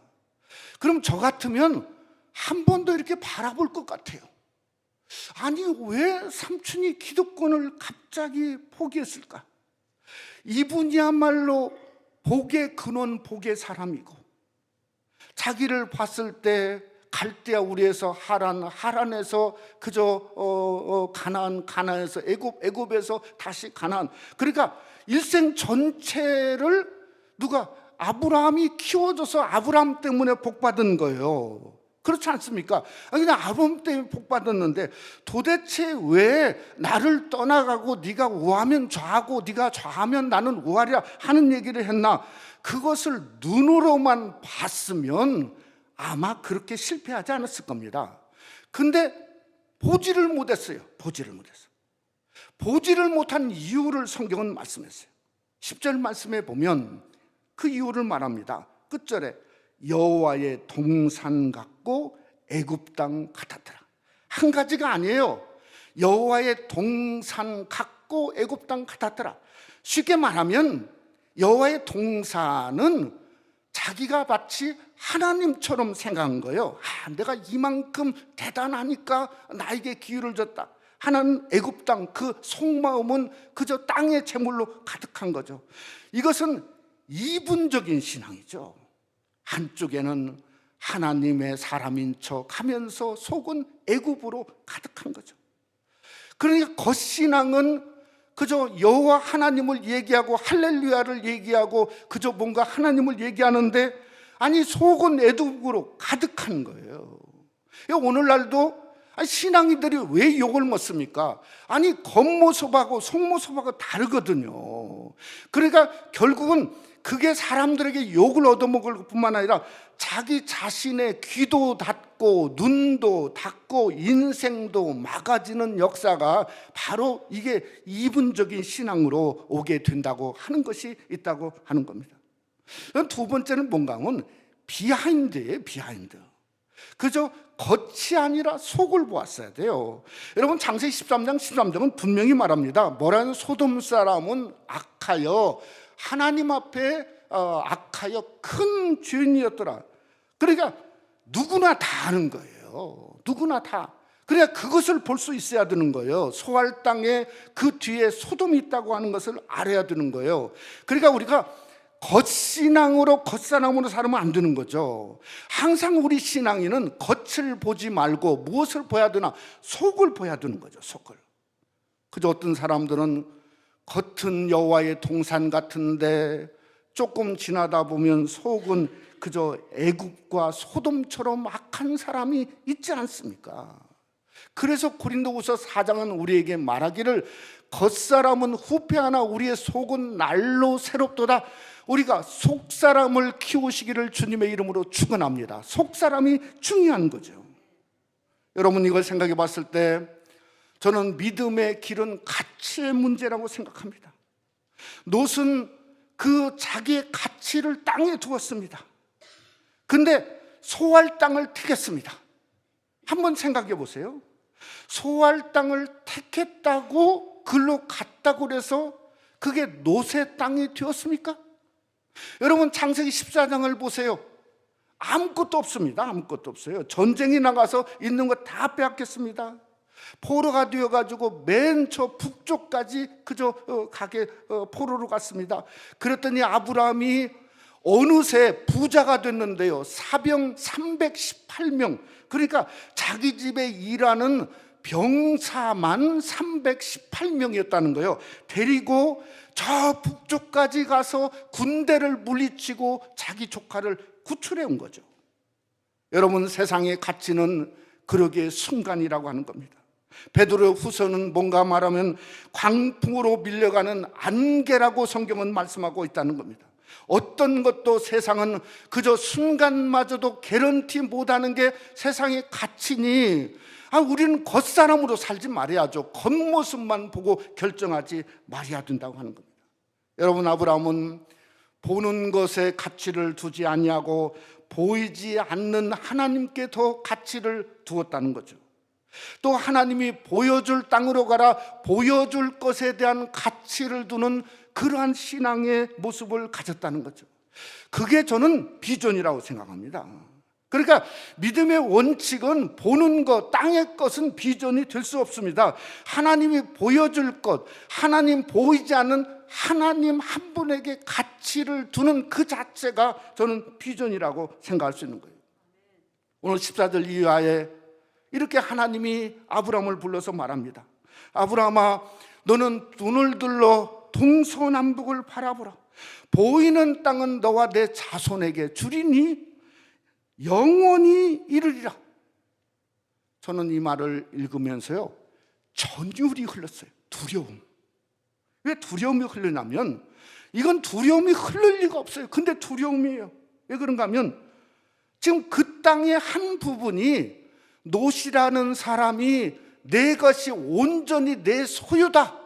그럼 저 같으면 한 번 더 이렇게 바라볼 것 같아요. 아니, 왜 삼촌이 기득권을 갑자기 포기했을까? 이분이야말로 복의 근원, 복의 사람이고, 자기를 봤을 때 갈대아 우리에서 하란, 하란에서 그저 가나안, 가나안에서 애굽, 애굽에서 다시 가나안. 그러니까 일생 전체를 누가 아브라함이 키워줘서 아브라함 때문에 복받은 거예요. 그렇지 않습니까? 그냥 아브라함 때문에 복받았는데 도대체 왜 나를 떠나가고 네가 우하면 좌하고 네가 좌하면 나는 우하리라 하는 얘기를 했나? 그것을 눈으로만 봤으면 아마 그렇게 실패하지 않았을 겁니다. 근데 보지를 못했어요. 보지를 못했어요. 보지를 못한 이유를 성경은 말씀했어요. 10절 말씀에 보면 그 이유를 말합니다. 끝절에 여호와의 동산 같고 애굽 땅 같았더라. 한 가지가 아니에요. 여호와의 동산 같고 애굽 땅 같았더라. 쉽게 말하면 여호와의 동산은 자기가 마치 하나님처럼 생각한 거예요. 내가 이만큼 대단하니까 나에게 기회를 줬다. 하나는 애굽 땅, 그 속마음은 그저 땅의 재물로 가득한 거죠. 이것은 이분적인 신앙이죠. 한쪽에는 하나님의 사람인 척 하면서 속은 애굽으로 가득한 거죠. 그러니까 겉신앙은 그저 여호와 하나님을 얘기하고 할렐루야를 얘기하고 그저 뭔가 하나님을 얘기하는데, 아니 속은 애굽으로 가득한 거예요. 오늘날도 신앙인들이 왜 욕을 먹습니까? 아니 겉모습하고 속모습하고 다르거든요. 그러니까 결국은 그게 사람들에게 욕을 얻어먹을 뿐만 아니라 자기 자신의 귀도 닫고 눈도 닫고 인생도 막아지는 역사가 바로 이게 이분적인 신앙으로 오게 된다고 하는 것이 있다고 하는 겁니다. 두 번째는 뭔가 하면 비하인드예요. 비하인드. 그저 겉이 아니라 속을 보았어야 돼요. 여러분 창세기 13장 13절은 분명히 말합니다. 뭐라는 소돔 사람은 악하여 하나님 앞에 악하여 큰 죄인이었더라. 그러니까 누구나 다 아는 거예요. 누구나 다. 그러니까 그것을 볼 수 있어야 되는 거예요. 소알 땅에 그 뒤에 소돔이 있다고 하는 것을 알아야 되는 거예요. 그러니까 우리가 겉신앙으로 겉사람으로 살면 안 되는 거죠. 항상 우리 신앙인은 겉을 보지 말고 무엇을 봐야 되나? 속을 봐야 되는 거죠. 속을. 그저 어떤 사람들은 겉은 여호와의 동산 같은데 조금 지나다 보면 속은 그저 애굽과 소돔처럼 악한 사람이 있지 않습니까? 그래서 고린도후서 4장은 우리에게 말하기를 겉사람은 후패하나 우리의 속은 날로 새롭도다. 우리가 속사람을 키우시기를 주님의 이름으로 축원합니다. 속사람이 중요한 거죠. 여러분 이걸 생각해 봤을 때 저는 믿음의 길은 가치의 문제라고 생각합니다. 롯은 그 자기의 가치를 땅에 두었습니다. 근데 소알 땅을 택했습니다. 한번 생각해 보세요. 소알 땅을 택했다고 글로 갔다고 그래서 그게 롯의 땅이 되었습니까? 여러분 창세기 14장을 보세요. 아무것도 없습니다. 아무것도 없어요. 전쟁이 나가서 있는 거 다 빼앗겼습니다. 포로가 되어가지고 맨 저 북쪽까지 그저 가게 포로로 갔습니다. 그랬더니 아브라함이 어느새 부자가 됐는데요. 사병 318명. 그러니까 자기 집에 일하는 병사만 318명이었다는 거예요. 데리고 저 북쪽까지 가서 군대를 물리치고 자기 조카를 구출해 온 거죠. 여러분 세상의 가치는 그러기에 순간이라고 하는 겁니다. 베드로 후서는 뭔가 말하면 광풍으로 밀려가는 안개라고 성경은 말씀하고 있다는 겁니다. 어떤 것도 세상은 그저 순간마저도 개런티 못하는 게 세상의 가치니 우리는 겉사람으로 살지 말아야죠. 겉모습만 보고 결정하지 말아야 된다고 하는 겁니다. 여러분 아브라함은 보는 것에 가치를 두지 아니하고 보이지 않는 하나님께 더 가치를 두었다는 거죠. 또 하나님이 보여줄 땅으로 가라 보여줄 것에 대한 가치를 두는 그러한 신앙의 모습을 가졌다는 거죠. 그게 저는 비전이라고 생각합니다. 그러니까 믿음의 원칙은 보는 것, 땅의 것은 비전이 될 수 없습니다. 하나님이 보여줄 것, 하나님 보이지 않는 하나님 한 분에게 가치를 두는 그 자체가 저는 비전이라고 생각할 수 있는 거예요. 오늘 14절 이하에 이렇게 하나님이 아브라함을 불러서 말합니다. 아브라함아, 너는 눈을 들러 동서남북을 바라보라. 보이는 땅은 너와 내 자손에게 주리니 영원히 이르리라. 저는 이 말을 읽으면서요, 전율이 흘렀어요. 두려움. 왜 두려움이 흐르냐면, 이건 두려움이 흐를 리가 없어요. 근데 두려움이에요. 왜 그런가 하면 지금 그 땅의 한 부분이 롯이라는 사람이 내 것이 온전히 내 소유다.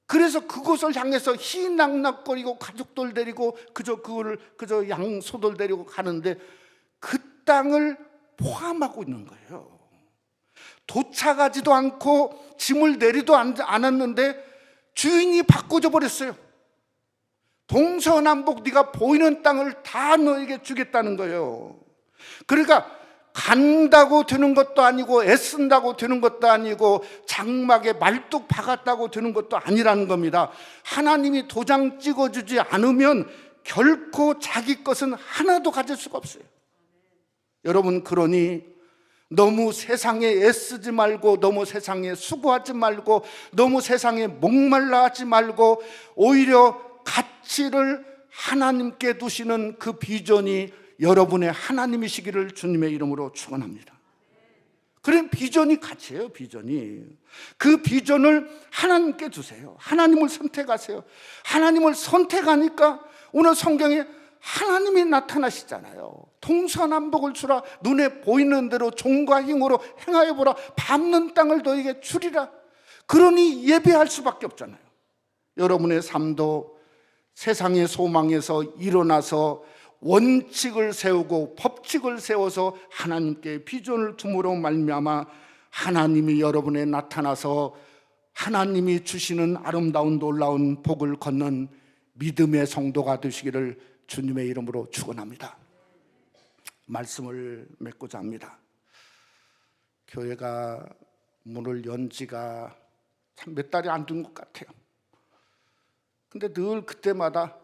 그래서 그곳을 향해서 희낙낙거리고 가족들 데리고 그저 양소들 데리고 가는데 그 땅을 포함하고 있는 거예요. 도착하지도 않고 짐을 내리도 않았는데 주인이 바꿔줘 버렸어요. 동서남북 네가 보이는 땅을 다 너에게 주겠다는 거예요. 그러니까 간다고 되는 것도 아니고 애쓴다고 되는 것도 아니고 장막에 말뚝 박았다고 되는 것도 아니라는 겁니다. 하나님이 도장 찍어주지 않으면 결코 자기 것은 하나도 가질 수가 없어요. 여러분, 그러니 너무 세상에 애쓰지 말고, 너무 세상에 수고하지 말고, 너무 세상에 목말라 하지 말고, 오히려 가치를 하나님께 두시는 그 비전이 여러분의 하나님이시기를 주님의 이름으로 축원합니다. 그럼 비전이 가치예요. 비전이. 그 비전을 하나님께 주세요. 하나님을 선택하세요. 하나님을 선택하니까 오늘 성경에 하나님이 나타나시잖아요. 동서남북을 주라. 눈에 보이는 대로 종과 힘으로 행하여 보라. 밟는 땅을 너에게 주리라. 그러니 예배할 수밖에 없잖아요. 여러분의 삶도 세상의 소망에서 일어나서 원칙을 세우고 법칙을 세워서 하나님께 비전을 둠으로 말미암아 하나님이 여러분에 나타나서 하나님이 주시는 아름다운 놀라운 복을 걷는 믿음의 성도가 되시기를 주님의 이름으로 축원합니다. 말씀을 맺고자 합니다. 교회가 문을 연 지가 참 몇 달이 안 된 것 같아요. 근데 늘 그때마다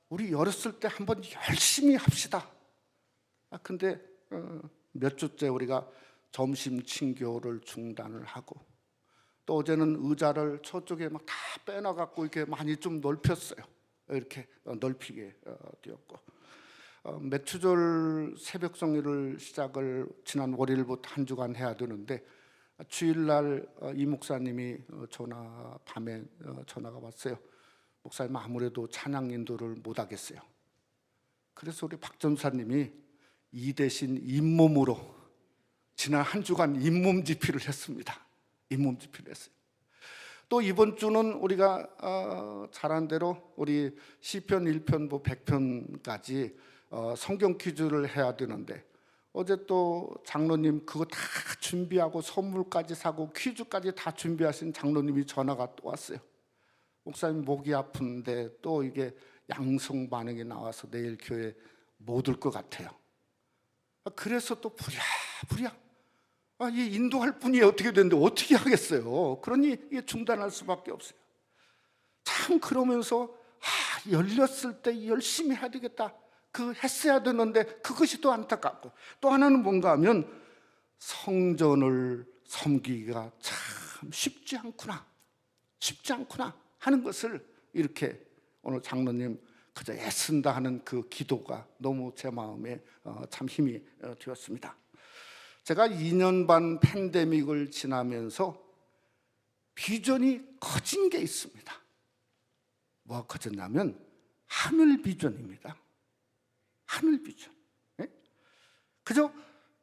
우리 열었을 때 한번 열심히 합시다. 근데 몇 주째 우리가 점심 친교를 중단을 하고, 또 어제는 의자를 저쪽에 막 다 빼놔갖고 이렇게 많이 좀 넓혔어요. 이렇게 넓히게 되었고, 맥추절 새벽 성리를 시작을 지난 월요일부터 한 주간 해야 되는데, 주일날 이 목사님이 밤에 전화가 왔어요. 목사님, 아무래도 찬양 인도를 못 하겠어요. 그래서 우리 박 전사님이 이 대신 잇몸으로 지난 한 주간 잇몸 집필을 했습니다. 잇몸 집필을 했어요. 또 이번 주는 우리가 잘한 대로 우리 시편 1편부 100편까지 성경 퀴즈를 해야 되는데, 어제 또 장로님 그거 다 준비하고 선물까지 사고 퀴즈까지 다 준비하신 장로님이 전화가 또 왔어요. 목사님 목이 아픈데 또 이게 양성 반응이 나와서 내일 교회 못 올 것 같아요. 그래서 또 부랴부랴 이 인도할 분이 어떻게 되는데 어떻게 하겠어요. 그러니 이게 중단할 수밖에 없어요. 참 그러면서 열렸을 때 열심히 해야 되겠다. 했어야 되는데 그것이 또 안타깝고, 또 하나는 뭔가 하면 성전을 섬기기가 참 쉽지 않구나 하는 것을 이렇게 오늘 장로님 그저 애쓴다 하는 그 기도가 너무 제 마음에 참 힘이 되었습니다. 제가 2년 반 팬데믹을 지나면서 비전이 커진 게 있습니다. 뭐가 커졌냐면 하늘 비전입니다. 하늘 비전. 그저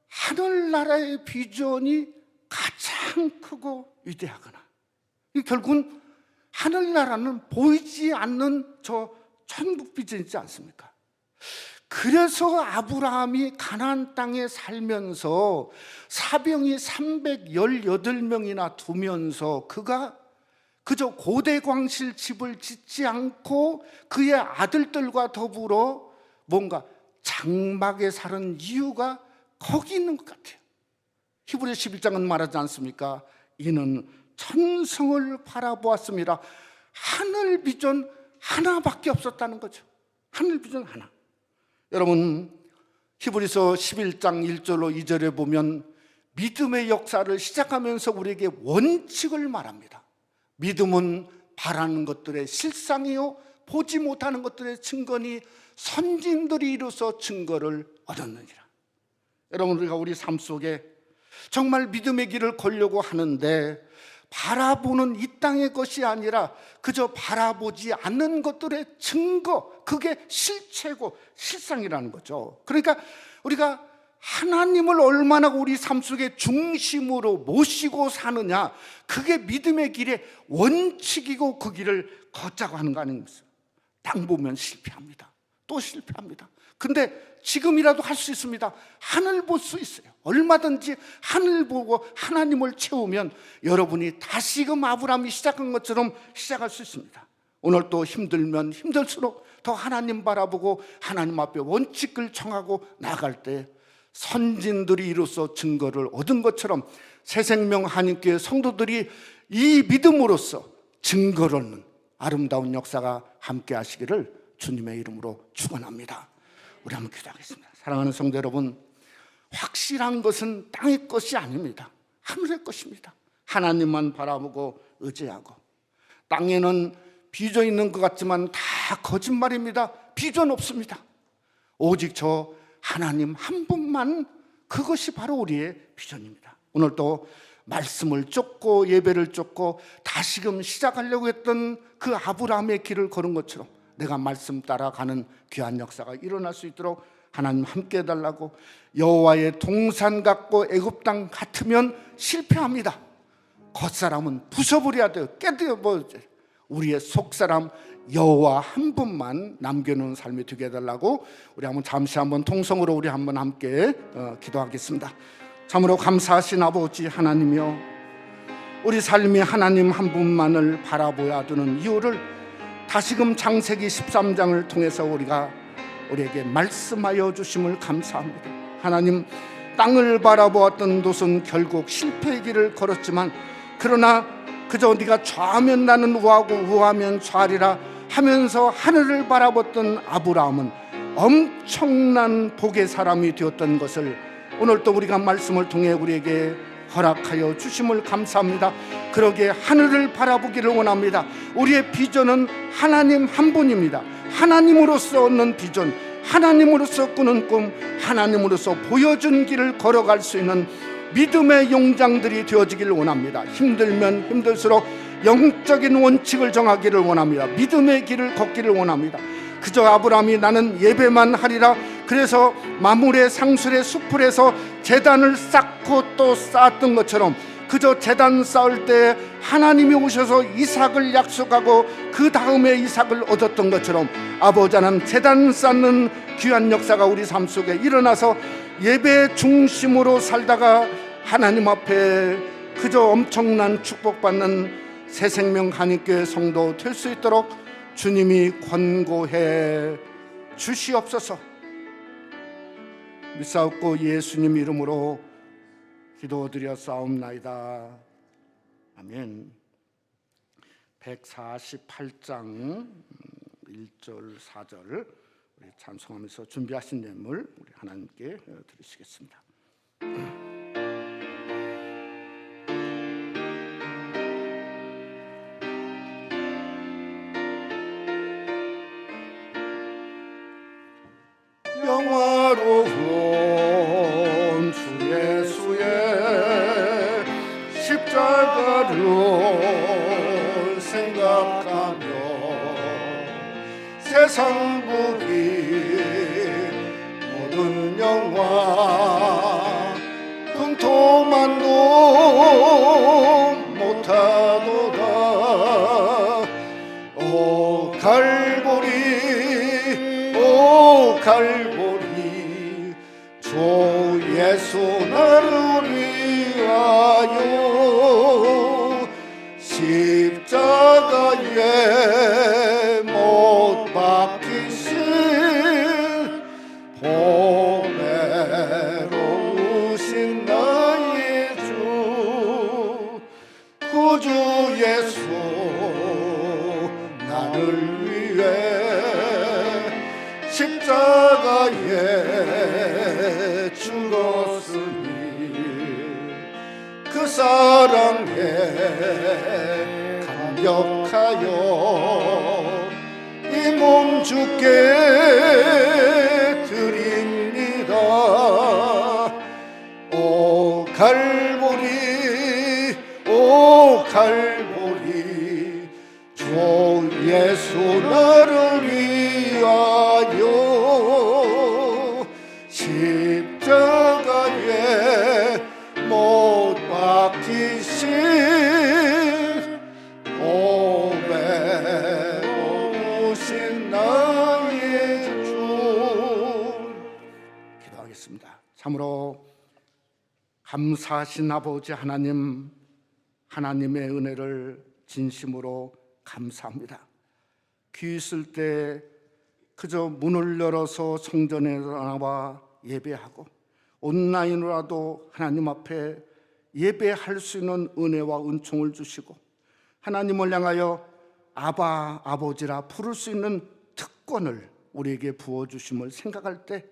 하늘나라의 비전이 가장 크고 위대하거나, 결국은 하늘나라는 보이지 않는 저 천국 비전 있지 않습니까? 그래서 아브라함이 가나안 땅에 살면서 사병이 318명이나 두면서 그가 그저 고대광실 집을 짓지 않고 그의 아들들과 더불어 뭔가 장막에 사는 이유가 거기 있는 것 같아요. 히브리서 11장은 말하지 않습니까? 이는 천성을 바라보았습니다. 하늘 비전 하나밖에 없었다는 거죠. 하늘 비전 하나. 여러분, 히브리서 11장 1절로 2절에 보면 믿음의 역사를 시작하면서 우리에게 원칙을 말합니다. 믿음은 바라는 것들의 실상이요 보지 못하는 것들의 증거니 선진들이 이루어서 증거를 얻었느니라. 여러분, 우리가 우리 삶 속에 정말 믿음의 길을 걸려고 하는데 바라보는 이 땅의 것이 아니라 그저 바라보지 않는 것들의 증거, 그게 실체고 실상이라는 거죠. 그러니까 우리가 하나님을 얼마나 우리 삶 속에 중심으로 모시고 사느냐, 그게 믿음의 길의 원칙이고 그 길을 걷자고 하는 거 아닙니까? 땅 보면 실패합니다. 또 실패합니다. 근데 지금이라도 할 수 있습니다. 하늘 볼 수 있어요. 얼마든지 하늘 보고 하나님을 채우면 여러분이 다시금 아브라함이 시작한 것처럼 시작할 수 있습니다. 오늘 또 힘들면 힘들수록 더 하나님 바라보고 하나님 앞에 원칙을 정하고 나갈 때 선진들이 이로써 증거를 얻은 것처럼 새생명 한인교회 성도들이 이 믿음으로써 증거를 얻는 아름다운 역사가 함께 하시기를 주님의 이름으로 축원합니다. 우리 한번 기도하겠습니다. 사랑하는 성도 여러분, 확실한 것은 땅의 것이 아닙니다. 하늘의 것입니다. 하나님만 바라보고 의지하고, 땅에는 비전 있는 것 같지만 다 거짓말입니다. 비전 없습니다. 오직 저 하나님 한 분만, 그것이 바로 우리의 비전입니다. 오늘 또 말씀을 쫓고 예배를 쫓고 다시금 시작하려고 했던 그 아브라함의 길을 걸은 것처럼 내가 말씀 따라가는 귀한 역사가 일어날 수 있도록 하나님 함께 해달라고. 여호와의 동산 같고 애굽 땅 같으면 실패합니다. 겉사람은 부숴버려야 돼요. 깨뜨려버려야 돼요. 우리의 속사람 여호와 한 분만 남겨놓은 삶이 되게 해달라고. 우리 한번 잠시 한번 통성으로 우리 한번 함께 기도하겠습니다. 참으로 감사하신 아버지 하나님이여, 우리 삶이 하나님 한 분만을 바라보아야 되는 이유를 다시금 창세기 13장을 통해서 우리에게 말씀하여 주심을 감사합니다. 하나님, 땅을 바라보았던 롯은 결국 실패의 길을 걸었지만, 그러나 그저 네가 좌하면 나는 우하고 우하면 좌리라 하면서 하늘을 바라봤던 아브라함은 엄청난 복의 사람이 되었던 것을 오늘 또 우리가 말씀을 통해 우리에게 허락하여 주심을 감사합니다. 그러기에 하늘을 바라보기를 원합니다. 우리의 비전은 하나님 한 분입니다. 하나님으로서 얻는 비전, 하나님으로서 꾸는 꿈, 하나님으로서 보여준 길을 걸어갈 수 있는 믿음의 용장들이 되어지기를 원합니다. 힘들면 힘들수록 영적인 원칙을 정하기를 원합니다. 믿음의 길을 걷기를 원합니다. 그저 아브라함이 나는 예배만 하리라, 그래서 마물의 상술의 수풀에서 제단을 쌓고 또 쌓았던 것처럼 그저 제단 쌓을 때 하나님이 오셔서 이삭을 약속하고 그 다음에 이삭을 얻었던 것처럼 아버지 하나님, 제단 쌓는 귀한 역사가 우리 삶 속에 일어나서 예배 중심으로 살다가 하나님 앞에 그저 엄청난 축복받는 새생명 한인교회 성도 될 수 있도록 주님이 권고해 주시옵소서. 믿사옵고 예수님 이름으로 기도드려 싸움나이다. 아멘. 148장 1절 4절 우리 찬송하면서 준비하신 예물 우리 하나님께 드리시겠습니다. 영화로운 주 예수의 십자가를 생각하며 세상 부귀 모든 영화 분토만도 못하도다. 오 갈보리, 오 갈보리, 주 예수 나를 위하여 십자가에 못 박히신 위해 십자가에 죽었으니 그 사랑에 감격하여 이 몸 주께 드립니다. 오 갈보리 오 갈보리 주 예수 나를 위하여 십자가에 못 박히신 오신 나의 주. 기도하겠습니다. 참으로 감사하신 아버지 하나님, 하나님의 은혜를 진심으로 감사합니다. 귀 있을 때 그저 문을 열어서 성전에 나와 예배하고 온라인으로라도 하나님 앞에 예배할 수 있는 은혜와 은총을 주시고 하나님을 향하여 아바 아버지라 부를 수 있는 특권을 우리에게 부어주심을 생각할 때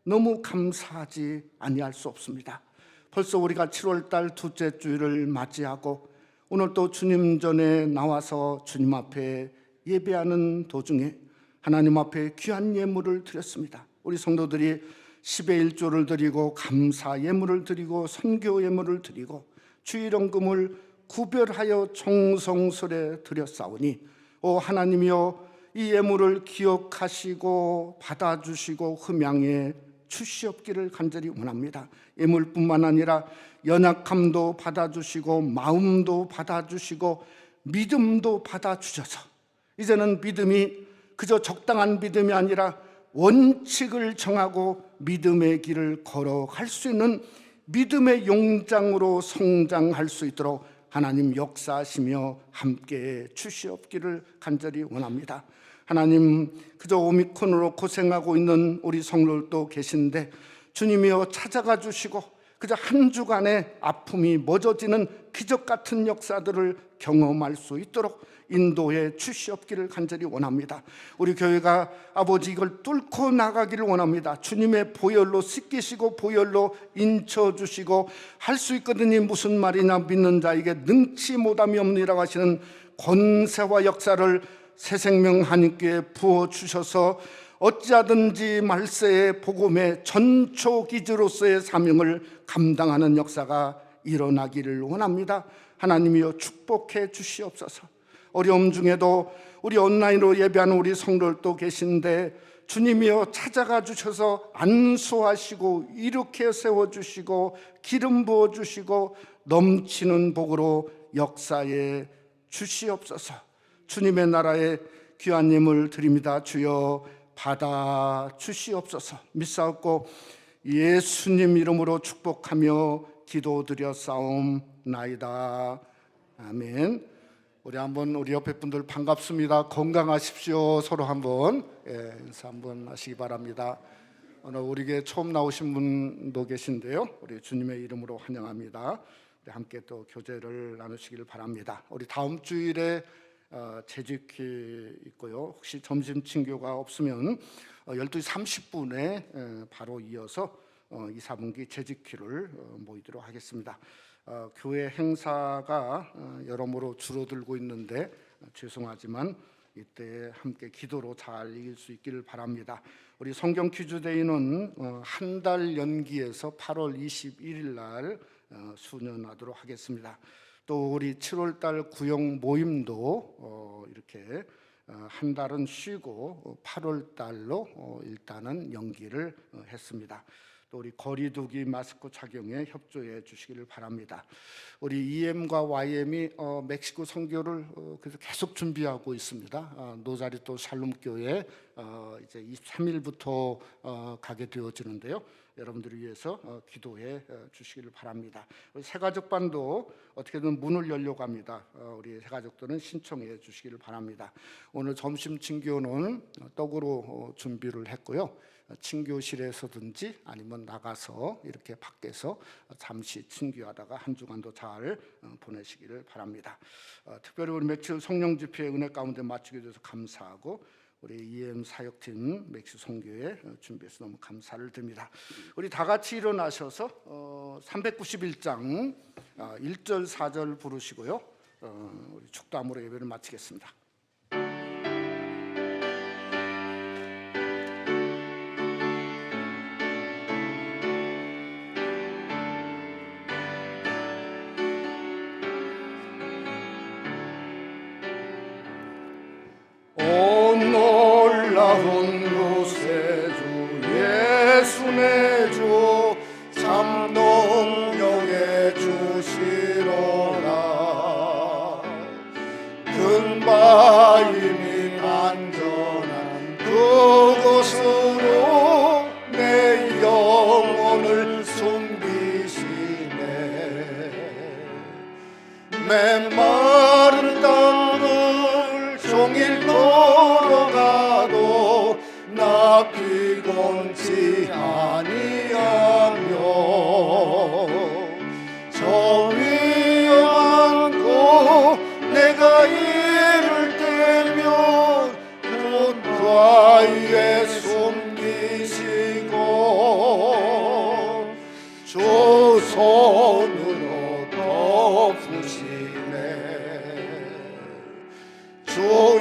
너무 감사하지 아니할 수 없습니다. 벌써 우리가 7월달 둘째 주일을 맞이하고 오늘 또 주님 전에 나와서 주님 앞에 예배하는 도중에 하나님 앞에 귀한 예물을 드렸습니다. 우리 성도들이 10의 1조를 드리고 감사 예물을 드리고 선교 예물을 드리고 주일원금을 구별하여 정성스레 드렸사오니 오 하나님이여 이 예물을 기억하시고 받아주시고 흠양해 주시옵기를 간절히 원합니다. 예물뿐만 아니라 연약함도 받아주시고 마음도 받아주시고 믿음도 받아주셔서 이제는 믿음이 그저 적당한 믿음이 아니라 원칙을 정하고 믿음의 길을 걸어갈 수 있는 믿음의 용장으로 성장할 수 있도록 하나님 역사하시며 함께해 주시옵기를 간절히 원합니다. 하나님 그저 오미크론으로 고생하고 있는 우리 성도들도 계신데 주님이여 찾아가 주시고 그저 한 주간의 아픔이 멎어지는 기적 같은 역사들을 경험할 수 있도록 인도해 주시옵기를 간절히 원합니다. 우리 교회가 아버지 이걸 뚫고 나가기를 원합니다. 주님의 보혈로 씻기시고 보혈로 인쳐주시고 할 수 있거든요. 무슨 말이냐 믿는 자에게 능치 못함이 없느니라고 하시는 권세와 역사를 새생명 하나님께 부어주셔서 어찌하든지 말세의 복음의 전초기지로서의 사명을 감당하는 역사가 일어나기를 원합니다. 하나님이여 축복해 주시옵소서. 어려움 중에도 우리 온라인으로 예배하는 우리 성도들도 계신데 주님이여 찾아가 주셔서 안수하시고 이렇게 세워주시고 기름 부어주시고 넘치는 복으로 역사에 주시옵소서. 주님의 나라에 귀한 예물 드립니다. 주여 받아 주시옵소서. 믿사옵고 예수님 이름으로 축복하며 기도드렸사옵나이다. 아멘. 우리 한번 우리 옆에 분들 반갑습니다. 건강하십시오. 서로 한번 인사 한번 하시기 바랍니다. 오늘 우리에게 처음 나오신 분도 계신데요. 우리 주님의 이름으로 환영합니다. 우리 함께 또 교제를 나누시길 바랍니다. 우리 다음 주일에 재직이 있고요. 혹시 점심 친교가 없으면 12시 30분에 바로 이어서 2, 4분기 재직기를 모이도록 하겠습니다. 교회 행사가 여러모로 줄어들고 있는데 죄송하지만 이때 함께 기도로 잘 이길 수 있기를 바랍니다. 우리 성경 퀴즈데이는 한 달 연기해서 8월 21일 날 수년하도록 하겠습니다. 또 우리 7월달 구역 모임도 이렇게 한 달은 쉬고 8월달로 일단은 연기를 했습니다. 또 우리 거리두기 마스크 착용에 협조해 주시기를 바랍니다. 우리 EM과 YM이 멕시코 선교를 그래서 계속 준비하고 있습니다. 노자리 또 샬롬교회 이제 23일부터 가게 되어지는데요. 여러분들을 위해서 기도해 주시기를 바랍니다. 우리 새가족반도 어떻게든 문을 열려고 합니다. 우리 새가족들은 신청해 주시기를 바랍니다. 오늘 점심 친교는 떡으로 준비를 했고요. 친교실에서든지 아니면 나가서 이렇게 밖에서 잠시 친교하다가 한 주간도 잘 보내시기를 바랍니다. 특별히 우리 며칠 성령 집회 은혜 가운데 맞추게 돼서 감사하고 우리 EM 사역팀 맥시 선교회 준비해서 너무 감사를 드립니다. 우리 다 같이 일어나셔서 391장 1절 4절 부르시고요. 우리 축도함으로 예배를 마치겠습니다. 온 놀라운 곳에 주 예수 내 주 참 동역해 주시로라. 근바임이 안전한 그곳으로 내 영혼을 숨기시네. 메마른 땅을 종일 걸어가도 나 피곤치 아니하며 저 위험한 곳 내가 이를 때면 곧 바위에 숨기시고 주 손으로 덮으시네. 주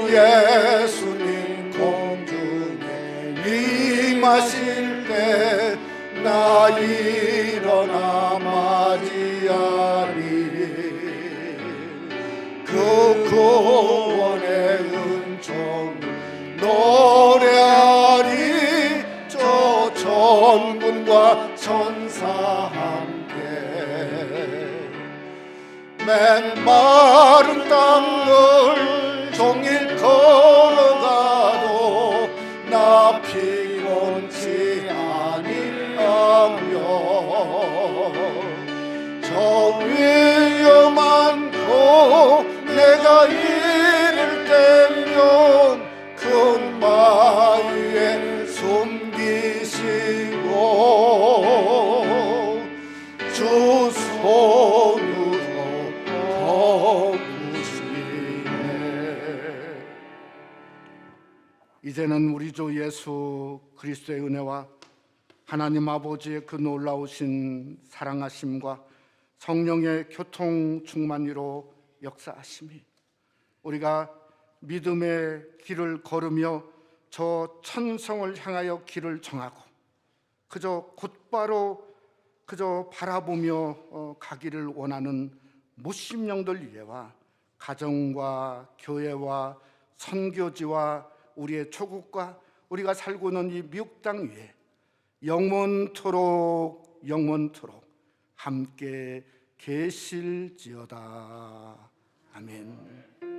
예수님 공중에 임하실 때 나 일어나 맞이하리. 그 구원의 은총을 노래하리. 저 천군과 천사 함께 맨마른 땅을 종일 걸어가도 나 피곤치 아니하며 저 위험한 곳 내가 이를 때면 큰 바위에 숨기시고 주 손으로 덮으시네. 이제는 우리 주 예수 그리스도의 은혜와 하나님 아버지의 그 놀라우신 사랑하심과 성령의 교통 충만히로 역사하심이 우리가 믿음의 길을 걸으며 저 천성을 향하여 길을 정하고 그저 곧바로 그저 바라보며 가기를 원하는 무십 영들 위에와 가정과 교회와 선교지와 우리의 조국과 우리가 살고 있는 이 미국 땅 위에 영원토록 함께 계실지어다. 아멘.